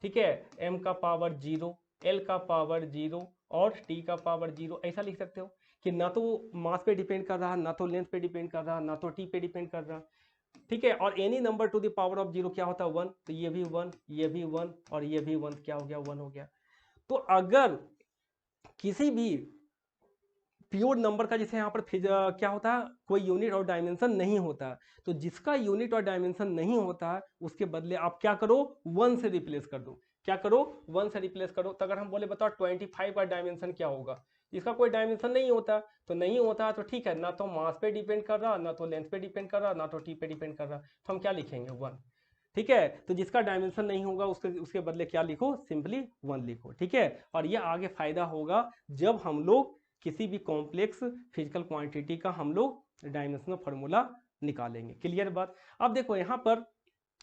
Speaker 1: ठीक है, m का पावर 0, l का पावर 0 और t का पावर 0, ऐसा लिख सकते हो कि ना तो मास पे डिपेंड कर रहा, ना तो लेंथ पे डिपेंड कर रहा, ना तो t पे डिपेंड कर रहा। ठीक है, और any number two the power of 0 क्या होता है 1, तो ये भी 1, ये भी 1 और ये भी 1, क्या हो गया 1 हो गया। तो अगर किसी भी प्योर नंबर का जैसे यहाँ पर क्या होता है, कोई यूनिट और डायमेंशन नहीं होता, तो जिसका यूनिट और डायमेंशन नहीं होता है उसके बदले आप क्या करो, 1 से रिप्लेस कर दो। क्या करो, 1 से रिप्लेस करो। तो अगर हम बोले बताओ 25 का डायमेंशन क्या होगा, इसका कोई डायमेंशन नहीं होता, तो नहीं होता तो ठीक है, ना तो मास पे डिपेंड कर रहा, ना तो लेंथ पे डिपेंड कर रहा, ना तो टी पे डिपेंड कर रहा, तो हम क्या लिखेंगे 1। ठीक है, तो जिसका डायमेंशन नहीं होगा उसके उसके बदले क्या लिखो, सिंपली 1 लिखो। ठीक है, और ये आगे फायदा होगा जब हम लोग किसी भी कॉम्प्लेक्स फिजिकल क्वांटिटी का हम लोग डायमेंशनल फार्मूला निकालेंगे। क्लियर बात? अब देखो यहाँ पर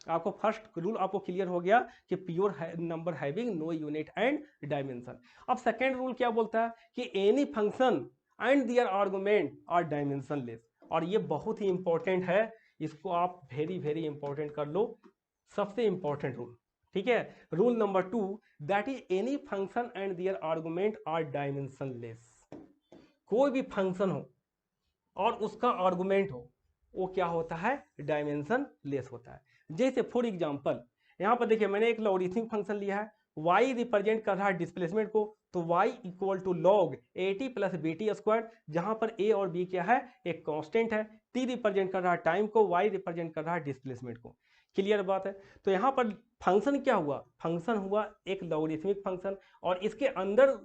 Speaker 1: आपको फर्स्ट रूल आपको क्लियर हो गया कि pure number having no unit and dimension. अब सेकेंड रूल क्या बोलता है कि any function and their argument are dimensionless, और ये बहुत ही इंपॉर्टेंट है, इसको आप वेरी वेरी इंपॉर्टेंट कर लो, सबसे इंपॉर्टेंट रूल। ठीक है, rule number 2, that is any function and their argument are dimensionless. कोई भी फंक्शन हो और उसका आर्गुमेंट हो, वो क्या होता है, डायमेंशन लेस होता है। जैसे फॉर एग्जांपल यहाँ पर देखिए मैंने एक लॉगरिथमिक फंक्शन लिया है, y रिप्रेजेंट कर रहा है डिस्प्लेसमेंट को, तो y equal to log at plus bt square, जहां पर a और b क्या है, एक कांस्टेंट है, t रिप्रेजेंट कर रहा है टाइम को, y रिप्रेजेंट कर रहा है डिस्प्लेसमेंट को। क्लियर बात है? तो यहाँ पर फंक्शन क्या हुआ, फंक्शन हुआ एक लॉगरिथमिक फंक्शन, और इसके अंदर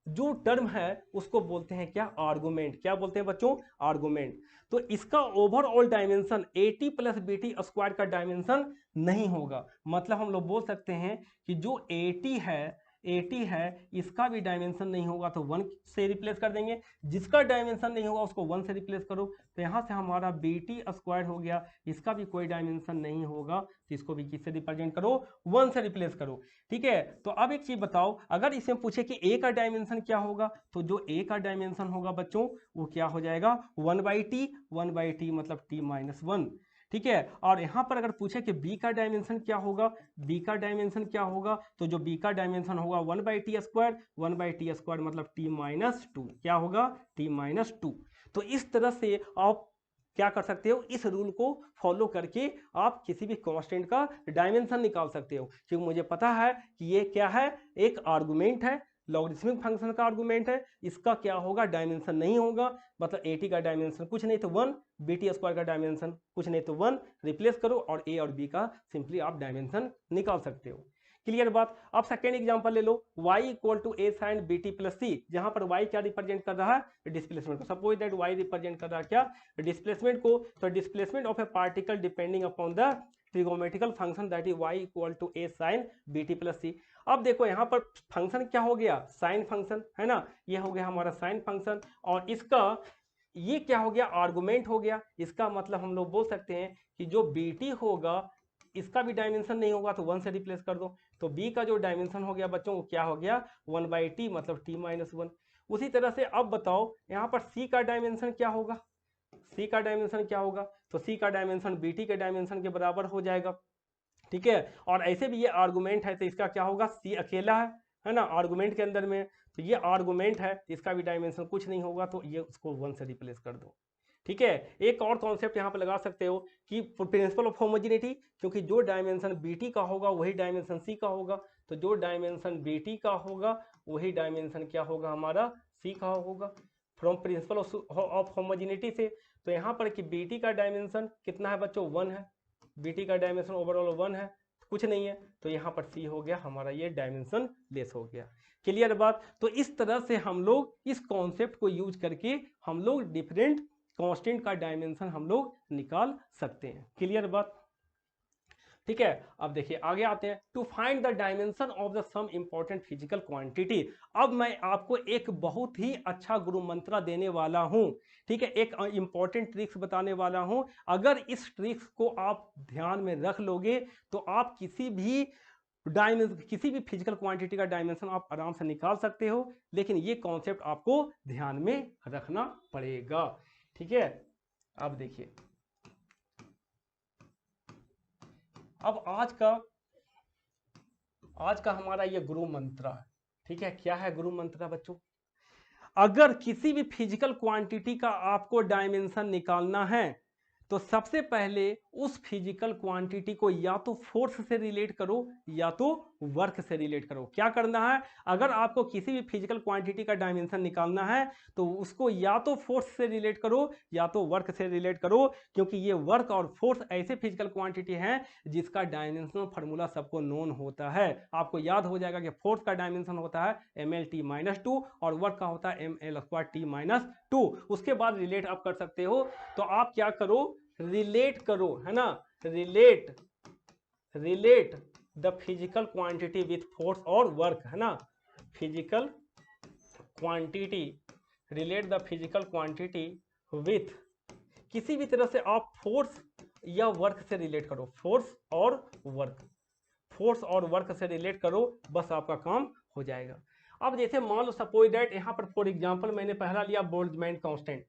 Speaker 1: जो टर्म है उसको बोलते हैं क्या, आर्गुमेंट। क्या बोलते हैं बच्चों, आर्गुमेंट। तो इसका overall dimension at plus bt square का डायमेंशन नहीं होगा, मतलब हम लोग बोल सकते हैं कि जो at है इसका भी डायमेंशन नहीं होगा, तो 1 से रिप्लेस कर देंगे, जिसका डायमेंशन नहीं होगा उसको 1 से रिप्लेस करो, तो यहाँ से हमारा bt स्क्वायर हो गया, इसका भी कोई डायमेंशन नहीं होगा, तो इसको भी किससे रिप्रेजेंट करो, 1 से रिप्लेस करो। ठीक है, तो अब एक चीज बताओ, अगर इसमें पूछे कि a का डायमेंशन क्या होगा, तो जो a का डायमेंशन होगा बच्चों वो क्या हो जाएगा, 1/t, 1/t मतलब t माइनस 1। ठीक है, और यहाँ पर अगर पूछे कि b का डायमेंशन क्या होगा, b का डायमेंशन क्या होगा, तो जो b का डायमेंशन होगा 1/t स्क्वायर, 1/t स्क्वायर मतलब t माइनस 2, क्या होगा, t माइनस 2। तो इस तरह से आप क्या कर सकते हो, इस रूल को फॉलो करके आप किसी भी कांस्टेंट का डायमेंशन निकाल सकते हो, क्योंकि मुझे पता है कि ये क्या है, एक आर्गुमेंट है, लॉगरिथमिक फंक्शन का आर्गुमेंट है, इसका क्या होगा, डायमेंशन नहीं होगा, मतलब at का डायमेंशन कुछ नहीं तो 1, bt स्क्वायर का डायमेंशन कुछ नहीं तो 1, रिप्लेस करो और a और b का सिंपली आप डायमेंशन निकाल सकते हो। क्लियर बात? अब सेकेंड एग्जांपल ले लो, y equal to a sine bt plus c, जहां पर y क्या रिप्रेजेंट कर रहा है, डिस्प्लेसमेंट को। सपोज दैट y रिप्रेजेंट कर रहा है क्या, डिस्प्लेसमेंट को, तो displacement of a particle depending upon the trigonometrical function that is y equal to a sine bt plus c। अब देखो यहाँ पर फंक्शन क्या हो गया, साइन फंक्शन, है ना, ये हो गया हमारा साइन फंक्शन, और इसका ये क्या हो गया, आर्गुमेंट हो गया। इसका मतलब हम लोग बोल सकते हैं कि जो bt होगा इसका भी डायमेंशन नहीं होगा, तो 1 से रिप्लेस कर दो, तो b का जो डायमेंशन हो गया बच्चों वो क्या हो गया, 1/t मतलब t माइनस 1। उसी तरह से अब बताओ यहाँ पर c का डायमेंशन क्या होगा, c का डायमेंशन क्या होगा, तो c का डायमेंशन bt के डायमेंशन के बराबर हो जाएगा। ठीक है। और ऐसे भी ये आर्गुमेंट है तो इसका क्या होगा, सी अकेला है ना आर्गुमेंट के अंदर में, तो ये आर्गुमेंट है इसका भी डायमेंशन कुछ नहीं होगा, तो ये उसको 1 से रिप्लेस कर दो। ठीक है। एक और कॉन्सेप्ट यहाँ पे लगा सकते हो कि प्रिंसिपल ऑफ होमोजेनिटी, क्योंकि जो डायमेंशन बीटी का होगा वही डायमेंशन सी का होगा, तो जो डायमेंशन बीटी का होगा वही डायमेंशन क्या होगा हमारा सी का होगा फ्रॉम प्रिंसिपल ऑफ होमोजेनिटी से। तो यहाँ पर कि बीटी का डायमेंशन कितना है बच्चों, 1 है, बीटी का डायमेंशन ओवरऑल 1 है, कुछ नहीं है, तो यहाँ पर सी हो गया हमारा ये डायमेंशन लेस हो गया। क्लियर बात। तो इस तरह से हम लोग इस कॉन्सेप्ट को यूज करके हम लोग डिफरेंट कांस्टेंट का डायमेंशन हम लोग निकाल सकते हैं। क्लियर बात। ठीक है। अब देखिए आगे आते हैं, to find the dimension of the some important physical quantity. अब मैं आपको एक बहुत ही अच्छा गुरु मंत्र देने वाला हूं। ठीक है, एक इंपॉर्टेंट ट्रिक्स बताने वाला हूं। अगर इस ट्रिक्स को आप ध्यान में रख लोगे तो आप किसी भी फिजिकल क्वांटिटी का डायमेंशन आप आराम से निकाल सकते हो, लेकिन ये कॉन्सेप्ट आपको ध्यान में रखना पड़ेगा। ठीक है। अब देखिए, अब आज का हमारा ये गुरु मंत्र है। ठीक है, क्या है गुरु मंत्र बच्चों, अगर किसी भी फिजिकल क्वांटिटी का आपको डायमेंशन निकालना है तो सबसे पहले उस फिजिकल क्वांटिटी को या तो फोर्स से रिलेट करो या तो वर्क से रिलेट करो। क्या करना है, अगर आपको किसी भी फिजिकल क्वांटिटी का डायमेंशन निकालना है तो उसको या तो फोर्स से रिलेट करो या तो वर्क से रिलेट करो, क्योंकि ये वर्क और फोर्स ऐसे फिजिकल क्वांटिटी हैं जिसका डायमेंशनल फार्मूला सबको नोन होता है। आपको याद हो जाएगा कि फोर्स का डायमेंशन होता है ml_t-2 और वर्क का होता है ml²t-2। उसके बाद रिलेट आप कर सकते हो, तो आप क्या करो, रिलेट करो, है ना, relate the physical quantity with force और वर्क, है ना, physical quantity, relate the physical quantity with, किसी भी तरह से आप फोर्स या वर्क से रिलेट करो, फोर्स और वर्क से रिलेट करो, बस आपका काम हो जाएगा। अब जैसे मान लो सपोज दैट यहाँ पर फॉर एग्जांपल मैंने पहला लिया बोल्ट्जमैन कांस्टेंट।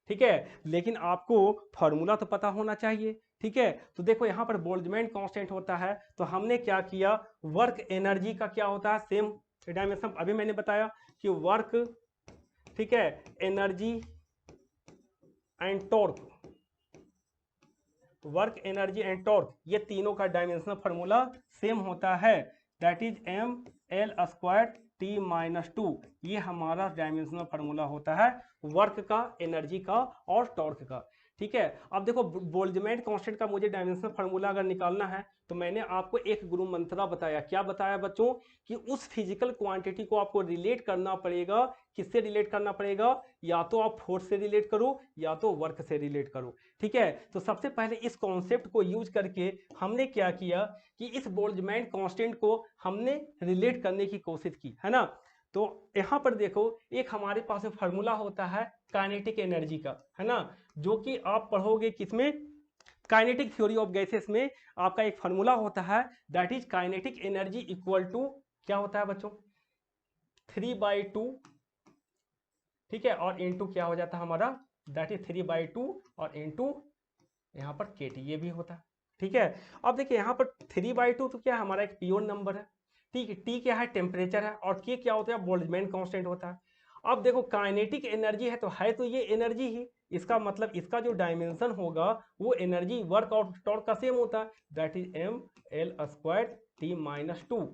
Speaker 1: ठीक है, लेकिन आपको फॉर्मूला तो पता होना चाहिए। ठीक है, तो देखो यहाँ पर बोल्ट्जमैन कांस्टेंट होता है, तो हमने क्या किया, वर्क एनर्जी का क्या होता है, सेम डायमेंशन अभी मैंने बताया कि वर्क, ठीक है, energy and torque, work energy and torque, ये तीनों का डायमेंशनल फार्मूला सेम होता है, दैट इज ml²t-2। ये हमारा डायमेंशनल फार्मूला होता है वर्क का, एनर्जी का और टॉर्क का। ठीक है, अब देखो बोल्ट्जमैन कांस्टेंट का मुझे डायमेंशनल फार्मूला अगर निकालना है तो मैंने आपको एक गुरु मंत्र बताया, क्या बताया बच्चों, कि उस फिजिकल क्वांटिटी को आपको रिलेट करना पड़ेगा, किससे रिलेट करना पड़ेगा, या तो आप फोर्स से रिलेट करो या तो वर्क से रिलेट करो। ठीक है, तो सबसे पहले इस कॉन्सेप्ट को यूज करके हमने क्या किया कि इस बोल्ट्जमैन कांस्टेंट को हमने रिलेट करने की कोशिश की, है ना। तो यहां पर देखो एक हमारे पास फार्मूला होता है काइनेटिक एनर्जी का, है ना, जो कि आप पढ़ोगे किसमें, काइनेटिक थ्योरी ऑफ गैसेस में आपका एक फार्मूला होता है, that is kinetic energy equal to, क्या होता है बच्चों, 3/2, ठीक है, और इनटू क्या हो जाता है हमारा, दैट इज 3/2 और इनटू यहाँ पर kT, ये भी होता है। ठीक है, अब देखिए यहाँ पर 3/2 तो क्या है, हमारा एक प्योर नंबर है। ठीक है, T क्या है, टेम्परेचर है, और K क्या होता है, बोल्ट्जमैन कांस्टेंट होता है। अब देखो काइनेटिक एनर्जी है तो ये एनर्जी ही, इसका मतलब इसका जो डायमेंशन होगा वो एनर्जी, वर्क और टॉर्क का सेम होता है, दैट इज ml²t-2।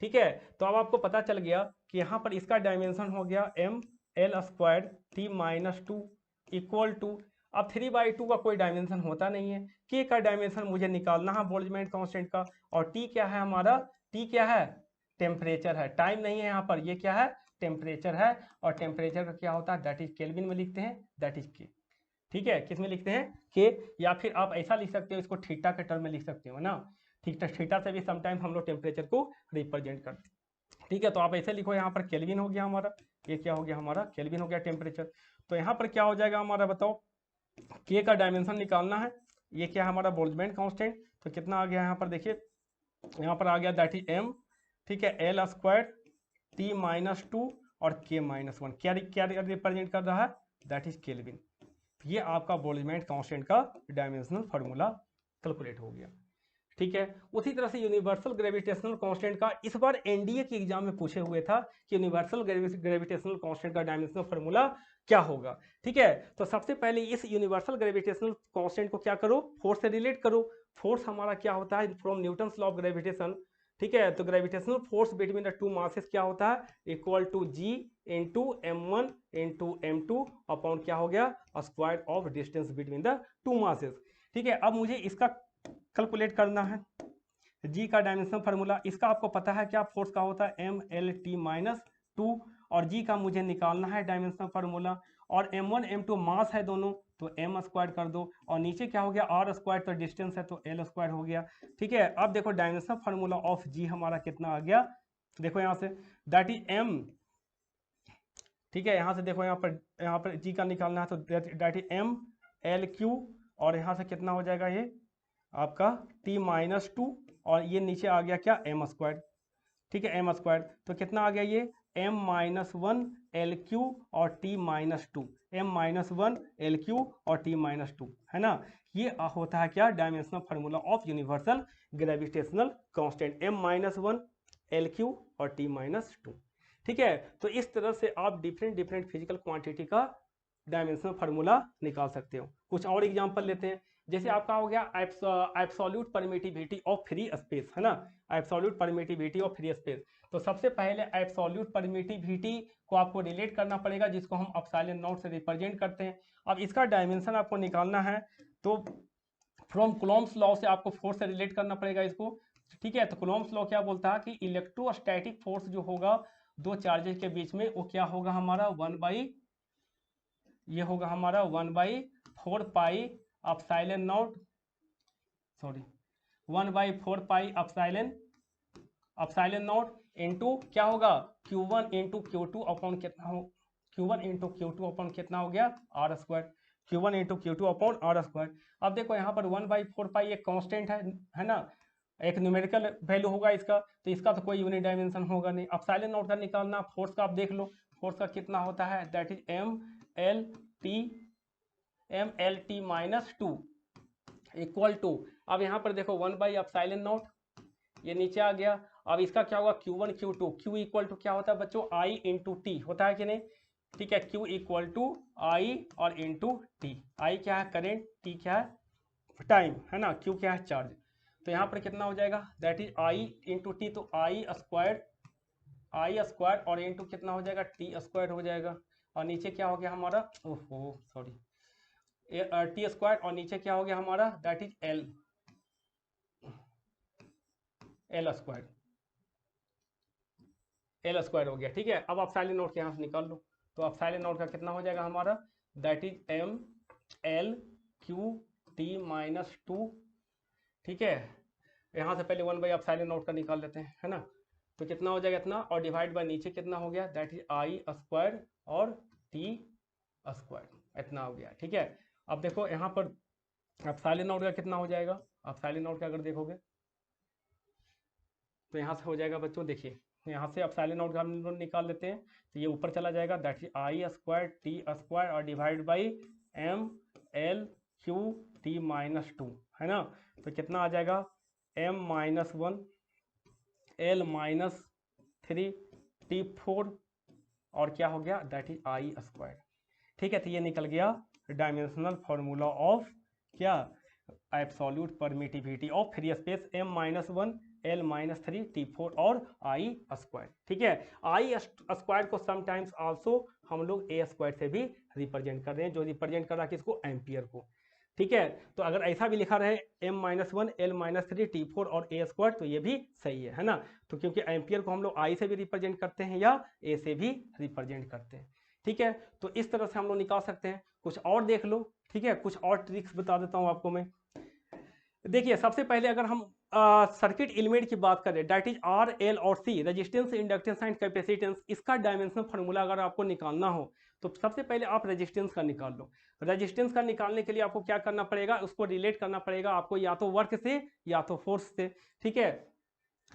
Speaker 1: ठीक है, तो अब आपको पता चल गया कि यहाँ पर इसका डायमेंशन हो गया ml²t-2 इक्वल टू, अब 3/2 का कोई डायमेंशन होता नहीं है, के का डायमेंशन मुझे निकालना है बोल्ट्जमैन कांस्टेंट का, और टी क्या है हमारा, टी क्या है, टेम्परेचर है, टाइम नहीं है यहाँ पर, ये क्या है, टेम्परेचर है, और टेम्परेचर का क्या होता है, दैट इज केल्विन में लिखते हैं, दैट इज के। ठीक है, किस में लिखते हैं, के, या फिर आप ऐसा लिख सकते हो, इसको थीटा के टर्म में लिख सकते हो ना, थीटा से भी समटाइम हम लोग टेम्परेचर को रिप्रेजेंट करते हैं। ठीक है, तो आप ऐसे लिखो, यहाँ पर केल्विन हो गया हमारा, ये क्या हो गया हमारा, केल्विन हो गया टेम्परेचर। तो यहाँ पर क्या हो जाएगा हमारा, बताओ, के का डायमेंशन निकालना है, ये क्या हमारा बोल्ट्जमैन कांस्टेंट, तो कितना आ गया यहाँ पर, देखिए यहाँ पर आ गया दैट इज m, ठीक है, l²t-2 और k-1, क्या रिप्रेजेंट कर रहा है, दैट इज केल्विन। ये आपका बोल्ट्जमैन कांस्टेंट का डायमेंशनल फार्मूला कैलकुलेट हो गया। ठीक है। उसी तरह से यूनिवर्सल ग्रेविटेशनल कांस्टेंट का इस बार एनडीए के एग्जाम में पूछे हुए था कि यूनिवर्सल ग्रेविटेशनल कांस्टेंट का डायमेंशनल फार्मूला क्या होगा। ठीक है, तो सबसे पहले इस यूनिवर्सल ग्रेविटेशनल कांस्टेंट को क्या करो, फोर्स से रिलेट करो। फोर्स हमारा क्या होता है, from Newton's law of gravitation. ठीक है, तो gravitational force between the two masses क्या होता है, equal to G into m1 into m2 upon क्या हो गया, square of distance between the two masses. ठीक है, अब मुझे इसका कैलकुलेट करना है, जी का डायमेंशनल फार्मूला। इसका आपको पता है क्या, फोर्स का होता है M L T minus two, और जी का मुझे निकालना है डायमेंशनल फार्मूला। और m1 m2 मास है दोनों, तो m स्क्वायर कर दो, और नीचे क्या हो गया r स्क्वायर, तो डिस्टेंस है तो l स्क्वायर हो गया। ठीक है, अब देखो डायमेंशनल फार्मूला ऑफ जी हमारा कितना आ गया, देखो यहाँ से दैट इज m। ठीक है, यहाँ से देखो, यहाँ पर जी का निकालना है, तो that is m l q, और यहाँ से कितना हो जाएगा ये आपका t माइनस टू, और ये नीचे आ गया क्या, m स्क्वायर। ठीक है, m स्क्वायर, तो कितना आ गया ये m minus one L Q और t minus two, m minus one L Q और t माइनस टू, है ना। ये होता है क्या, dimensional formula of universal gravitational constant, m minus one L Q और t माइनस टू। ठीक है, तो इस तरह से आप डिफरेंट फिजिकल क्वांटिटी का डायमेंशनल फार्मूला निकाल सकते हो। कुछ और एग्जांपल लेते हैं, जैसे आपका हो गया absolute permittivity of free space, है ना, absolute permittivity of free space. तो सबसे पहले एब्सोल्यूट परमिटिविटी को आपको रिलेट करना पड़ेगा, जिसको हम एप्सिलॉन नॉट से रिप्रेजेंट करते हैं। अब इसका डायमेंशन आपको निकालना है, तो फ्रॉम कूलॉम्स लॉ से आपको फोर्स से रिलेट करना पड़ेगा इसको। ठीक है, तो कूलॉम्स लॉ क्या बोलता है कि इलेक्ट्रोस्टैटिक फोर्स जो होगा दो चार्जेस के बीच में, वो क्या होगा हमारा ये होगा हमारा 1/4 pi epsilon not, sorry 1/4 pi epsilon not into क्या होगा Q1 इंटू Q2 अपॉन कितना हो, Q1 इंटू Q2 अपॉन कितना हो गया, R square, Q1 into Q2 upon R square. अब देखो यहाँ पर 1/4 पाई एक कांस्टेंट है ना, एक न्यूमेरिकल वैल्यू होगा इसका, तो इसका तो कोई यूनिट डायमेंशन होगा नहीं। एप्सिलॉन नॉट का निकालना, फोर्स का आप देख लो, फोर्स का कितना होता है, that is M L T minus two equal to, अब यहाँ पर देखो 1/एप्सिलॉन नॉट, ये नीचे आ गया। अब इसका क्या होगा, Q1 Q2, Q equal to क्या होता है बच्चों, I इंटू टी होता है कि नहीं। ठीक है, Q इक्वल टू I और इंटू टी, I क्या है करेंट, T क्या है टाइम, है ना, Q क्या है चार्ज। तो यहाँ पर कितना हो जाएगा, that is I into T, तो I स्क्वायर और इंटू कितना हो जाएगा, T स्क्वायर हो जाएगा, और नीचे क्या हो गया हमारा, ओहो सॉरी, टी स्क्वायर, और नीचे क्या हो गया हमारा, दैट इज एल स्क्वायर हो गया। ठीक है, अब एप्सिलॉन नॉट के यहाँ से निकाल लो, तो एप्सिलॉन नॉट का कितना हो जाएगा हमारा, that is M L Q T minus two. ठीक है, यहाँ से पहले 1/एप्सिलॉन नॉट का निकाल लेते हैं, है ना, तो कितना हो जाएगा इतना, और डिवाइड बाय नीचे कितना हो गया, दैट इज आई स्क्वायर और टी स्क्वायर, इतना हो गया। ठीक है, अब देखो यहाँ पर एप्सिलॉन नॉट का कितना हो जाएगा, एप्सिलॉन नॉट का अगर देखोगे तो यहाँ से हो जाएगा बच्चों, देखिए यहाँ से एप्सिलॉन नॉट का हम लोग निकाल लेते हैं, तो ये ऊपर चला जाएगा, that is I square T square और divide by M L Q T minus two, है ना, तो कितना आ जाएगा, M minus one L minus three T four, और क्या हो गया, दैट इज आई स्क्वायर। ठीक है, तो ये निकल गया डायमेंशनल फार्मूला ऑफ क्या, absolute permittivity of free space, M minus one L minus three T four और आई स्क्वायर। ठीक है, आई स्क्वायर को समटाइम्स आल्सो हम लोग ए स्क्वायर से भी रिप्रेजेंट कर रहे हैं, जो रिप्रेजेंट कर रहा है किसको, एम्पियर को। ठीक है, तो अगर ऐसा भी लिखा रहे M minus one L minus three T four और ए स्क्वायर, तो ये भी सही है ना, तो क्योंकि एम्पियर को हम लोग आई से भी रिप्रेजेंट करते हैं या ए से भी रिप्रेजेंट करते हैं। ठीक है, तो इस तरह से हम लोग निकाल सकते हैं। कुछ और देख लो, ठीक है, कुछ और ट्रिक्स बता देता हूँ आपको मैं। देखिए सबसे पहले अगर हम सर्किट एलिमेंट की बात करें, दैट इज आर एल और सी, रेजिस्टेंस इंडक्टेंस एंड कैपेसिटेंस, इसका डायमेंशनल फार्मूला अगर आपको निकालना हो तो सबसे पहले आप रेजिस्टेंस का निकाल लो। रेजिस्टेंस का निकालने के लिए आपको क्या करना पड़ेगा, उसको रिलेट करना पड़ेगा आपको या तो वर्क से या तो फोर्स से। ठीक है,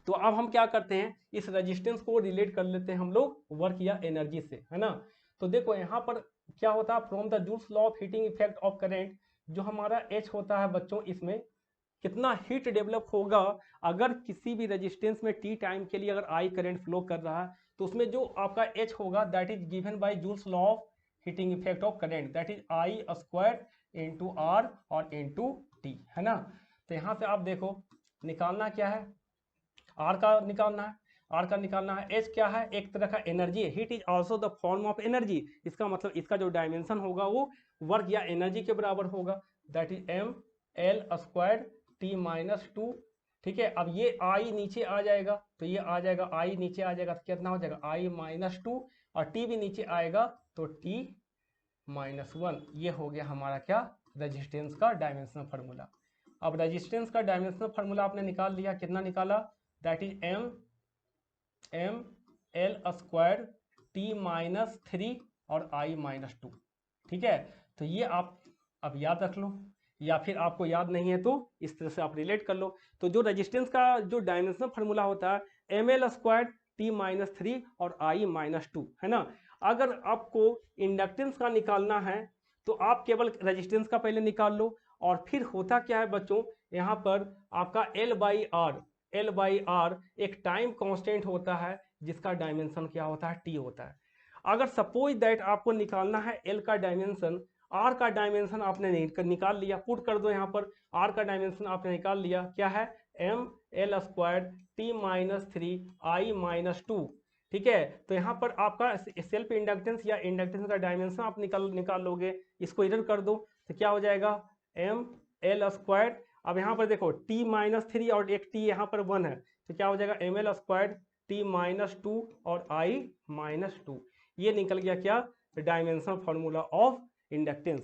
Speaker 1: तो अब हम क्या करते हैं, इस रेजिस्टेंस को रिलेट कर लेते हैं हम लोग वर्क या एनर्जी से, है ना। तो देखो यहाँ पर क्या होता है, from the joules law of heating effect of current, जो हमारा एच होता है बच्चों इसमें, कितना हीट डेवलप होगा अगर किसी भी रेजिस्टेंस में टी टाइम के लिए अगर आई करंट फ्लो कर रहा है, तो उसमें जो आपका एच होगा that is given by Joule's law of heating effect of current, that is I square into R और इंटू टी, है ना। तो यहाँ से आप देखो निकालना क्या है, आर का निकालना है, आर का निकालना है। एच क्या है, एक तरह का एनर्जी है, heat is also the form of energy, इसका मतलब इसका जो डायमेंशन होगा वो वर्क या एनर्जी के बराबर होगा, that is M L square T minus two. ठीक है, अब ये आई नीचे आ जाएगा तो ये आ जाएगा आई नीचे आ जाएगा तो कितना हो जाएगा आई माइनस टू, और टी भी नीचे आएगा तो टी माइनस वन। ये हो गया हमारा क्या, रेजिस्टेंस का डायमेंशनल फार्मूला। अब रेजिस्टेंस का डायमेंशनल फार्मूला आपने निकाल लिया, कितना निकाला, that is M L square T minus three और आई माइनस टू। ठीक है, तो ये आप अब याद रख लो, या फिर आपको याद नहीं है तो इस तरह से आप रिलेट कर लो। तो जो रेजिस्टेंस का जो डायमेंशनल फार्मूला होता है M L square T minus three और आई माइनस टू, है ना। अगर आपको इंडक्टेंस का निकालना है तो आप केवल रेजिस्टेंस का पहले निकाल लो, और फिर होता क्या है बच्चों, यहाँ पर आपका एल बाई आर एक टाइम कांस्टेंट होता है जिसका डायमेंशन क्या होता है, टी होता है। अगर सपोज दैट आपको निकालना है एल का डायमेंशन, आर का डायमेंशन आपने निकाल लिया, पुट कर दो यहाँ पर, आर का डायमेंशन आपने निकाल लिया, क्या है M L square T minus three I minus two. ठीक है, तो यहाँ पर आपका सेल्फ इंडक्टेंस या इंडक्टेंस का डायमेंशन आप निकाल लोगे, इसको इधर कर दो तो क्या हो जाएगा एम एल स्क्वायर। अब यहाँ पर देखो टी माइनस थ्री और एक टी यहाँ पर वन है तो क्या हो जाएगा M L square T minus two और आई माइनस टू। ये निकल गया क्या, डायमेंशनल फार्मूला ऑफ इंडक्टेंस।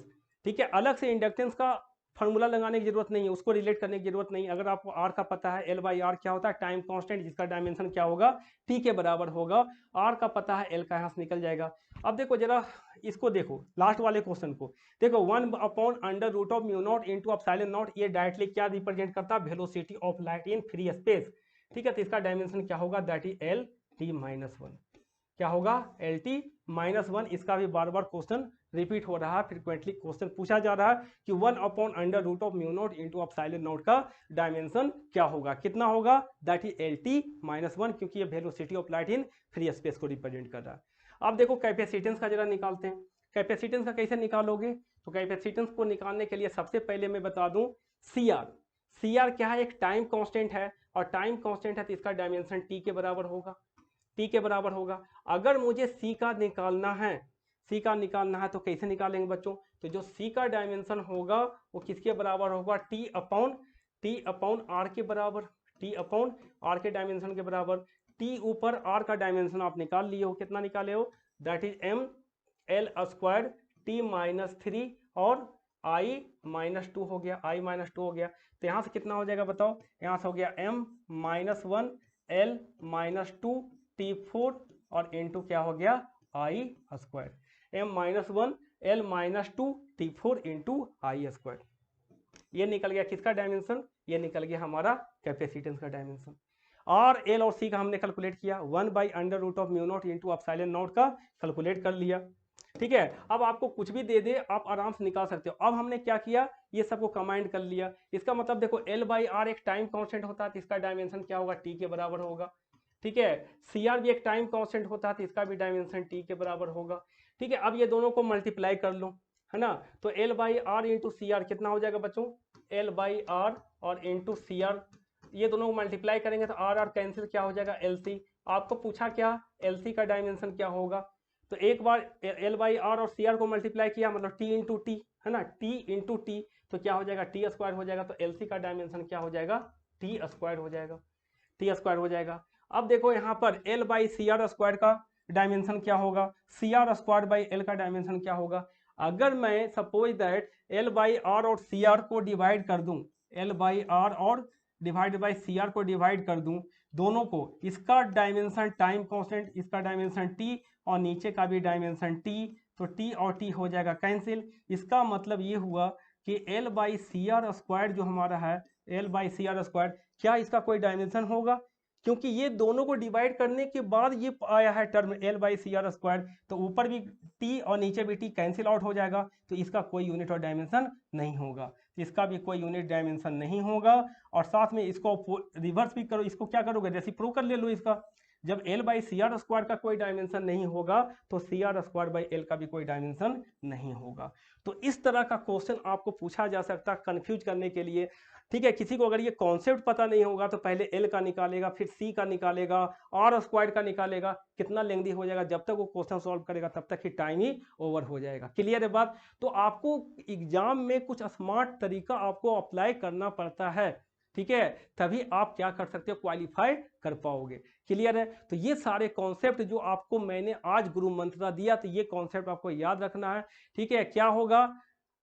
Speaker 1: ठीक है, अलग से इंडक्टेंस का फार्मूला लगाने की जरूरत नहीं है, उसको रिलेट करने की जरूरत नहीं। अगर आपको आर का पता है, एल बाई आर क्या होता है, टाइम कांस्टेंट जिसका डायमेंशन क्या होगा, टी के बराबर होगा, आर का पता है, एल का यहाँ से निकल जाएगा। अब देखो जरा इसको देखो, लास्ट वाले क्वेश्चन को देखो, 1 under root of mu naught into epsilon naught, ये डायरेक्टली क्या रिप्रेजेंट करता है, velocity of light in free space. ठीक है, तो इसका डायमेंशन क्या होगा, that is L T minus one. क्या होगा, एल टी माइनस वन। इसका भी बार बार क्वेश्चन रिपीट हो रहा है, फ्रिक्वेंटली क्वेश्चन पूछा जा रहा है कि 1 under root of mu naught into epsilon naught का डायमेंशन क्या होगा, कितना होगा, that is L T minus one, क्योंकि ये velocity of light in free space को रिप्रेजेंट कर रहा है। अब देखो कैपेसिटेंस का जरा निकालते हैं। कैपेसिटेंस का कैसे निकालोगे, तो कैपेसिटेंस को निकालने के लिए सबसे पहले मैं बता दूं सी आर। सी आर क्या है, एक टाइम कांस्टेंट है, और टाइम कांस्टेंट है तो इसका डायमेंशन टी के बराबर होगा, टी के बराबर होगा। अगर मुझे सी का निकालना है, सी का निकालना है तो कैसे निकालेंगे बच्चों, तो जो सी का डायमेंशन होगा वो किसके बराबर होगा, टी अपॉन आर के बराबर, टी अपॉन आर के डायमेंशन के बराबर। टी ऊपर आर का डायमेंशन आप निकाल लिए हो, कितना निकाले हो, that is M L square T minus three और आई माइनस टू हो गया, आई माइनस टू हो गया। तो यहाँ से कितना हो जाएगा बताओ, यहाँ से हो गया M minus one L minus two T four और इंटू क्या हो गया I square, M minus one L minus two T four into I square. ये निकल गया किसका डायमेंशन, ये निकल गया हमारा कैपेसिटेंस का डायमेंशन। आर एल और सी का हमने कैलकुलेट किया, 1 under root of mu naught into epsilon naught का कैलकुलेट कर लिया। ठीक है, अब आपको कुछ भी दे दे आप आराम से निकाल सकते हो। अब हमने क्या किया, ये सबको कंबाइंड कर लिया। इसका मतलब देखो एल बाई आर एक टाइम कांस्टेंट होता है तो इसका डायमेंशन क्या होगा, टी के बराबर होगा। ठीक है, सी आर भी एक टाइम कांस्टेंट होता है तो इसका भी डायमेंशन टी के बराबर होगा। ठीक है, अब ये दोनों को मल्टीप्लाई कर लो, है ना। तो L by R into C R कितना हो जाएगा बच्चों, एल बाई आर और इंटू सी आर, ये दोनों को मल्टीप्लाई करेंगे तो आर आर कैंसिल, क्या हो जाएगा एल सी। आपको पूछा क्या एल सी का डायमेंशन क्या होगा, तो एक बार एल बाई आर और सी आर को मल्टीप्लाई किया मतलब टी इंटू टी, है ना, टी इंटू टी, तो क्या हो जाएगा टी स्क्वायर हो जाएगा। तो एल सी का डायमेंशन क्या हो जाएगा, टी स्क्वायर हो जाएगा, टी स्क्वायर हो जाएगा। अब देखो यहाँ पर L by C R square का डायमेंशन क्या होगा, C R square by L का डायमेंशन क्या होगा। अगर मैं suppose that L by R और सी आर को डिवाइड कर दूं, एल बाई आर और डिवाइड बाई सी आर को डिवाइड कर दूं दोनों को, इसका डायमेंशन टाइम कांस्टेंट, इसका डायमेंशन टी और नीचे का भी डायमेंशन टी, तो टी और टी हो जाएगा कैंसिल। इसका मतलब ये हुआ कि L by C R square जो हमारा है, L by C R square, क्या इसका कोई डायमेंशन होगा, क्योंकि ये दोनों को डिवाइड करने के बाद ये आया है टर्म L/CR², तो ऊपर भी T और नीचे भी T कैंसिल आउट हो जाएगा, तो इसका कोई यूनिट और डायमेंशन नहीं होगा, इसका भी कोई यूनिट डायमेंशन नहीं होगा। और साथ में इसको रिवर्स भी करो, इसको क्या करोगे, रेसिप्रोकल कर ले लो इसका। जब L/CR² का कोई डायमेंशन नहीं होगा तो CR²/L का भी कोई डायमेंशन नहीं होगा। तो इस तरह का क्वेश्चन आपको पूछा जा सकता है कंफ्यूज करने के लिए। ठीक है, किसी को अगर ये कॉन्सेप्ट पता नहीं होगा तो पहले एल का निकालेगा, फिर सी का निकालेगा, R² का निकालेगा, कितना लेंदी हो जाएगा, जब तक वो क्वेश्चन सॉल्व करेगा तब तक ही टाइम ही ओवर हो जाएगा। क्लियर है बात? तो आपको एग्जाम में कुछ स्मार्ट तरीका आपको अप्लाई करना पड़ता है, ठीक है, तभी आप क्या कर सकते हो, क्वालिफाई कर पाओगे। क्लियर है? तो ये सारे कॉन्सेप्ट जो आपको मैंने आज गुरु मंत्र दिया, तो ये कॉन्सेप्ट आपको याद रखना है। ठीक है, क्या होगा,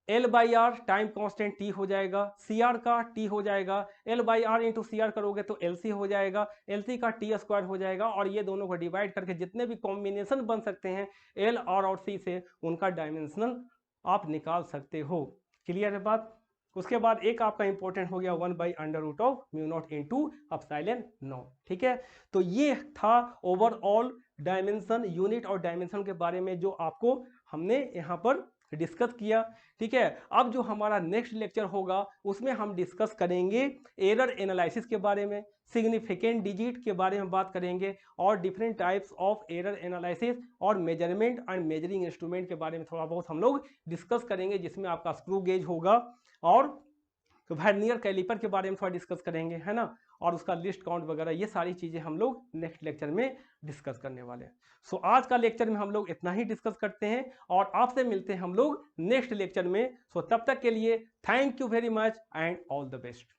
Speaker 1: L/R टाइम कांस्टेंट T हो जाएगा, CR का T हो जाएगा, L/R इंटू CR करोगे तो LC हो जाएगा, LC का T² हो जाएगा, और ये दोनों को डिवाइड करके जितने भी कॉम्बिनेशन बन सकते हैं L, R और C से, उनका डायमेंशन आप निकाल सकते हो। क्लियर है बात? उसके बाद एक आपका इंपॉर्टेंट हो गया 1/√μ0 इंटू एप्सिलॉन नॉट। ठीक है, तो ये था ओवरऑल डायमेंशन, यूनिट और डायमेंशन के बारे में जो आपको हमने यहाँ पर डिस्कस किया। ठीक है, अब जो हमारा नेक्स्ट लेक्चर होगा उसमें हम डिस्कस करेंगे एरर एनालिसिस के बारे में, सिग्निफिकेंट डिजिट के बारे में बात करेंगे, और different types of error analysis और मेजरमेंट एंड मेजरिंग इंस्ट्रूमेंट के बारे में थोड़ा बहुत हम लोग डिस्कस करेंगे, जिसमें आपका स्क्रू गेज होगा और वर्नियर कैलिपर के बारे में थोड़ा डिस्कस करेंगे, है ना, और उसका लिस्ट काउंट वगैरह, ये सारी चीज़ें हम लोग नेक्स्ट लेक्चर में डिस्कस करने वाले हैं। सो आज का लेक्चर में हम लोग इतना ही डिस्कस करते हैं, और आपसे मिलते हैं हम लोग नेक्स्ट लेक्चर में। सो तब तक के लिए thank you very much and all the best.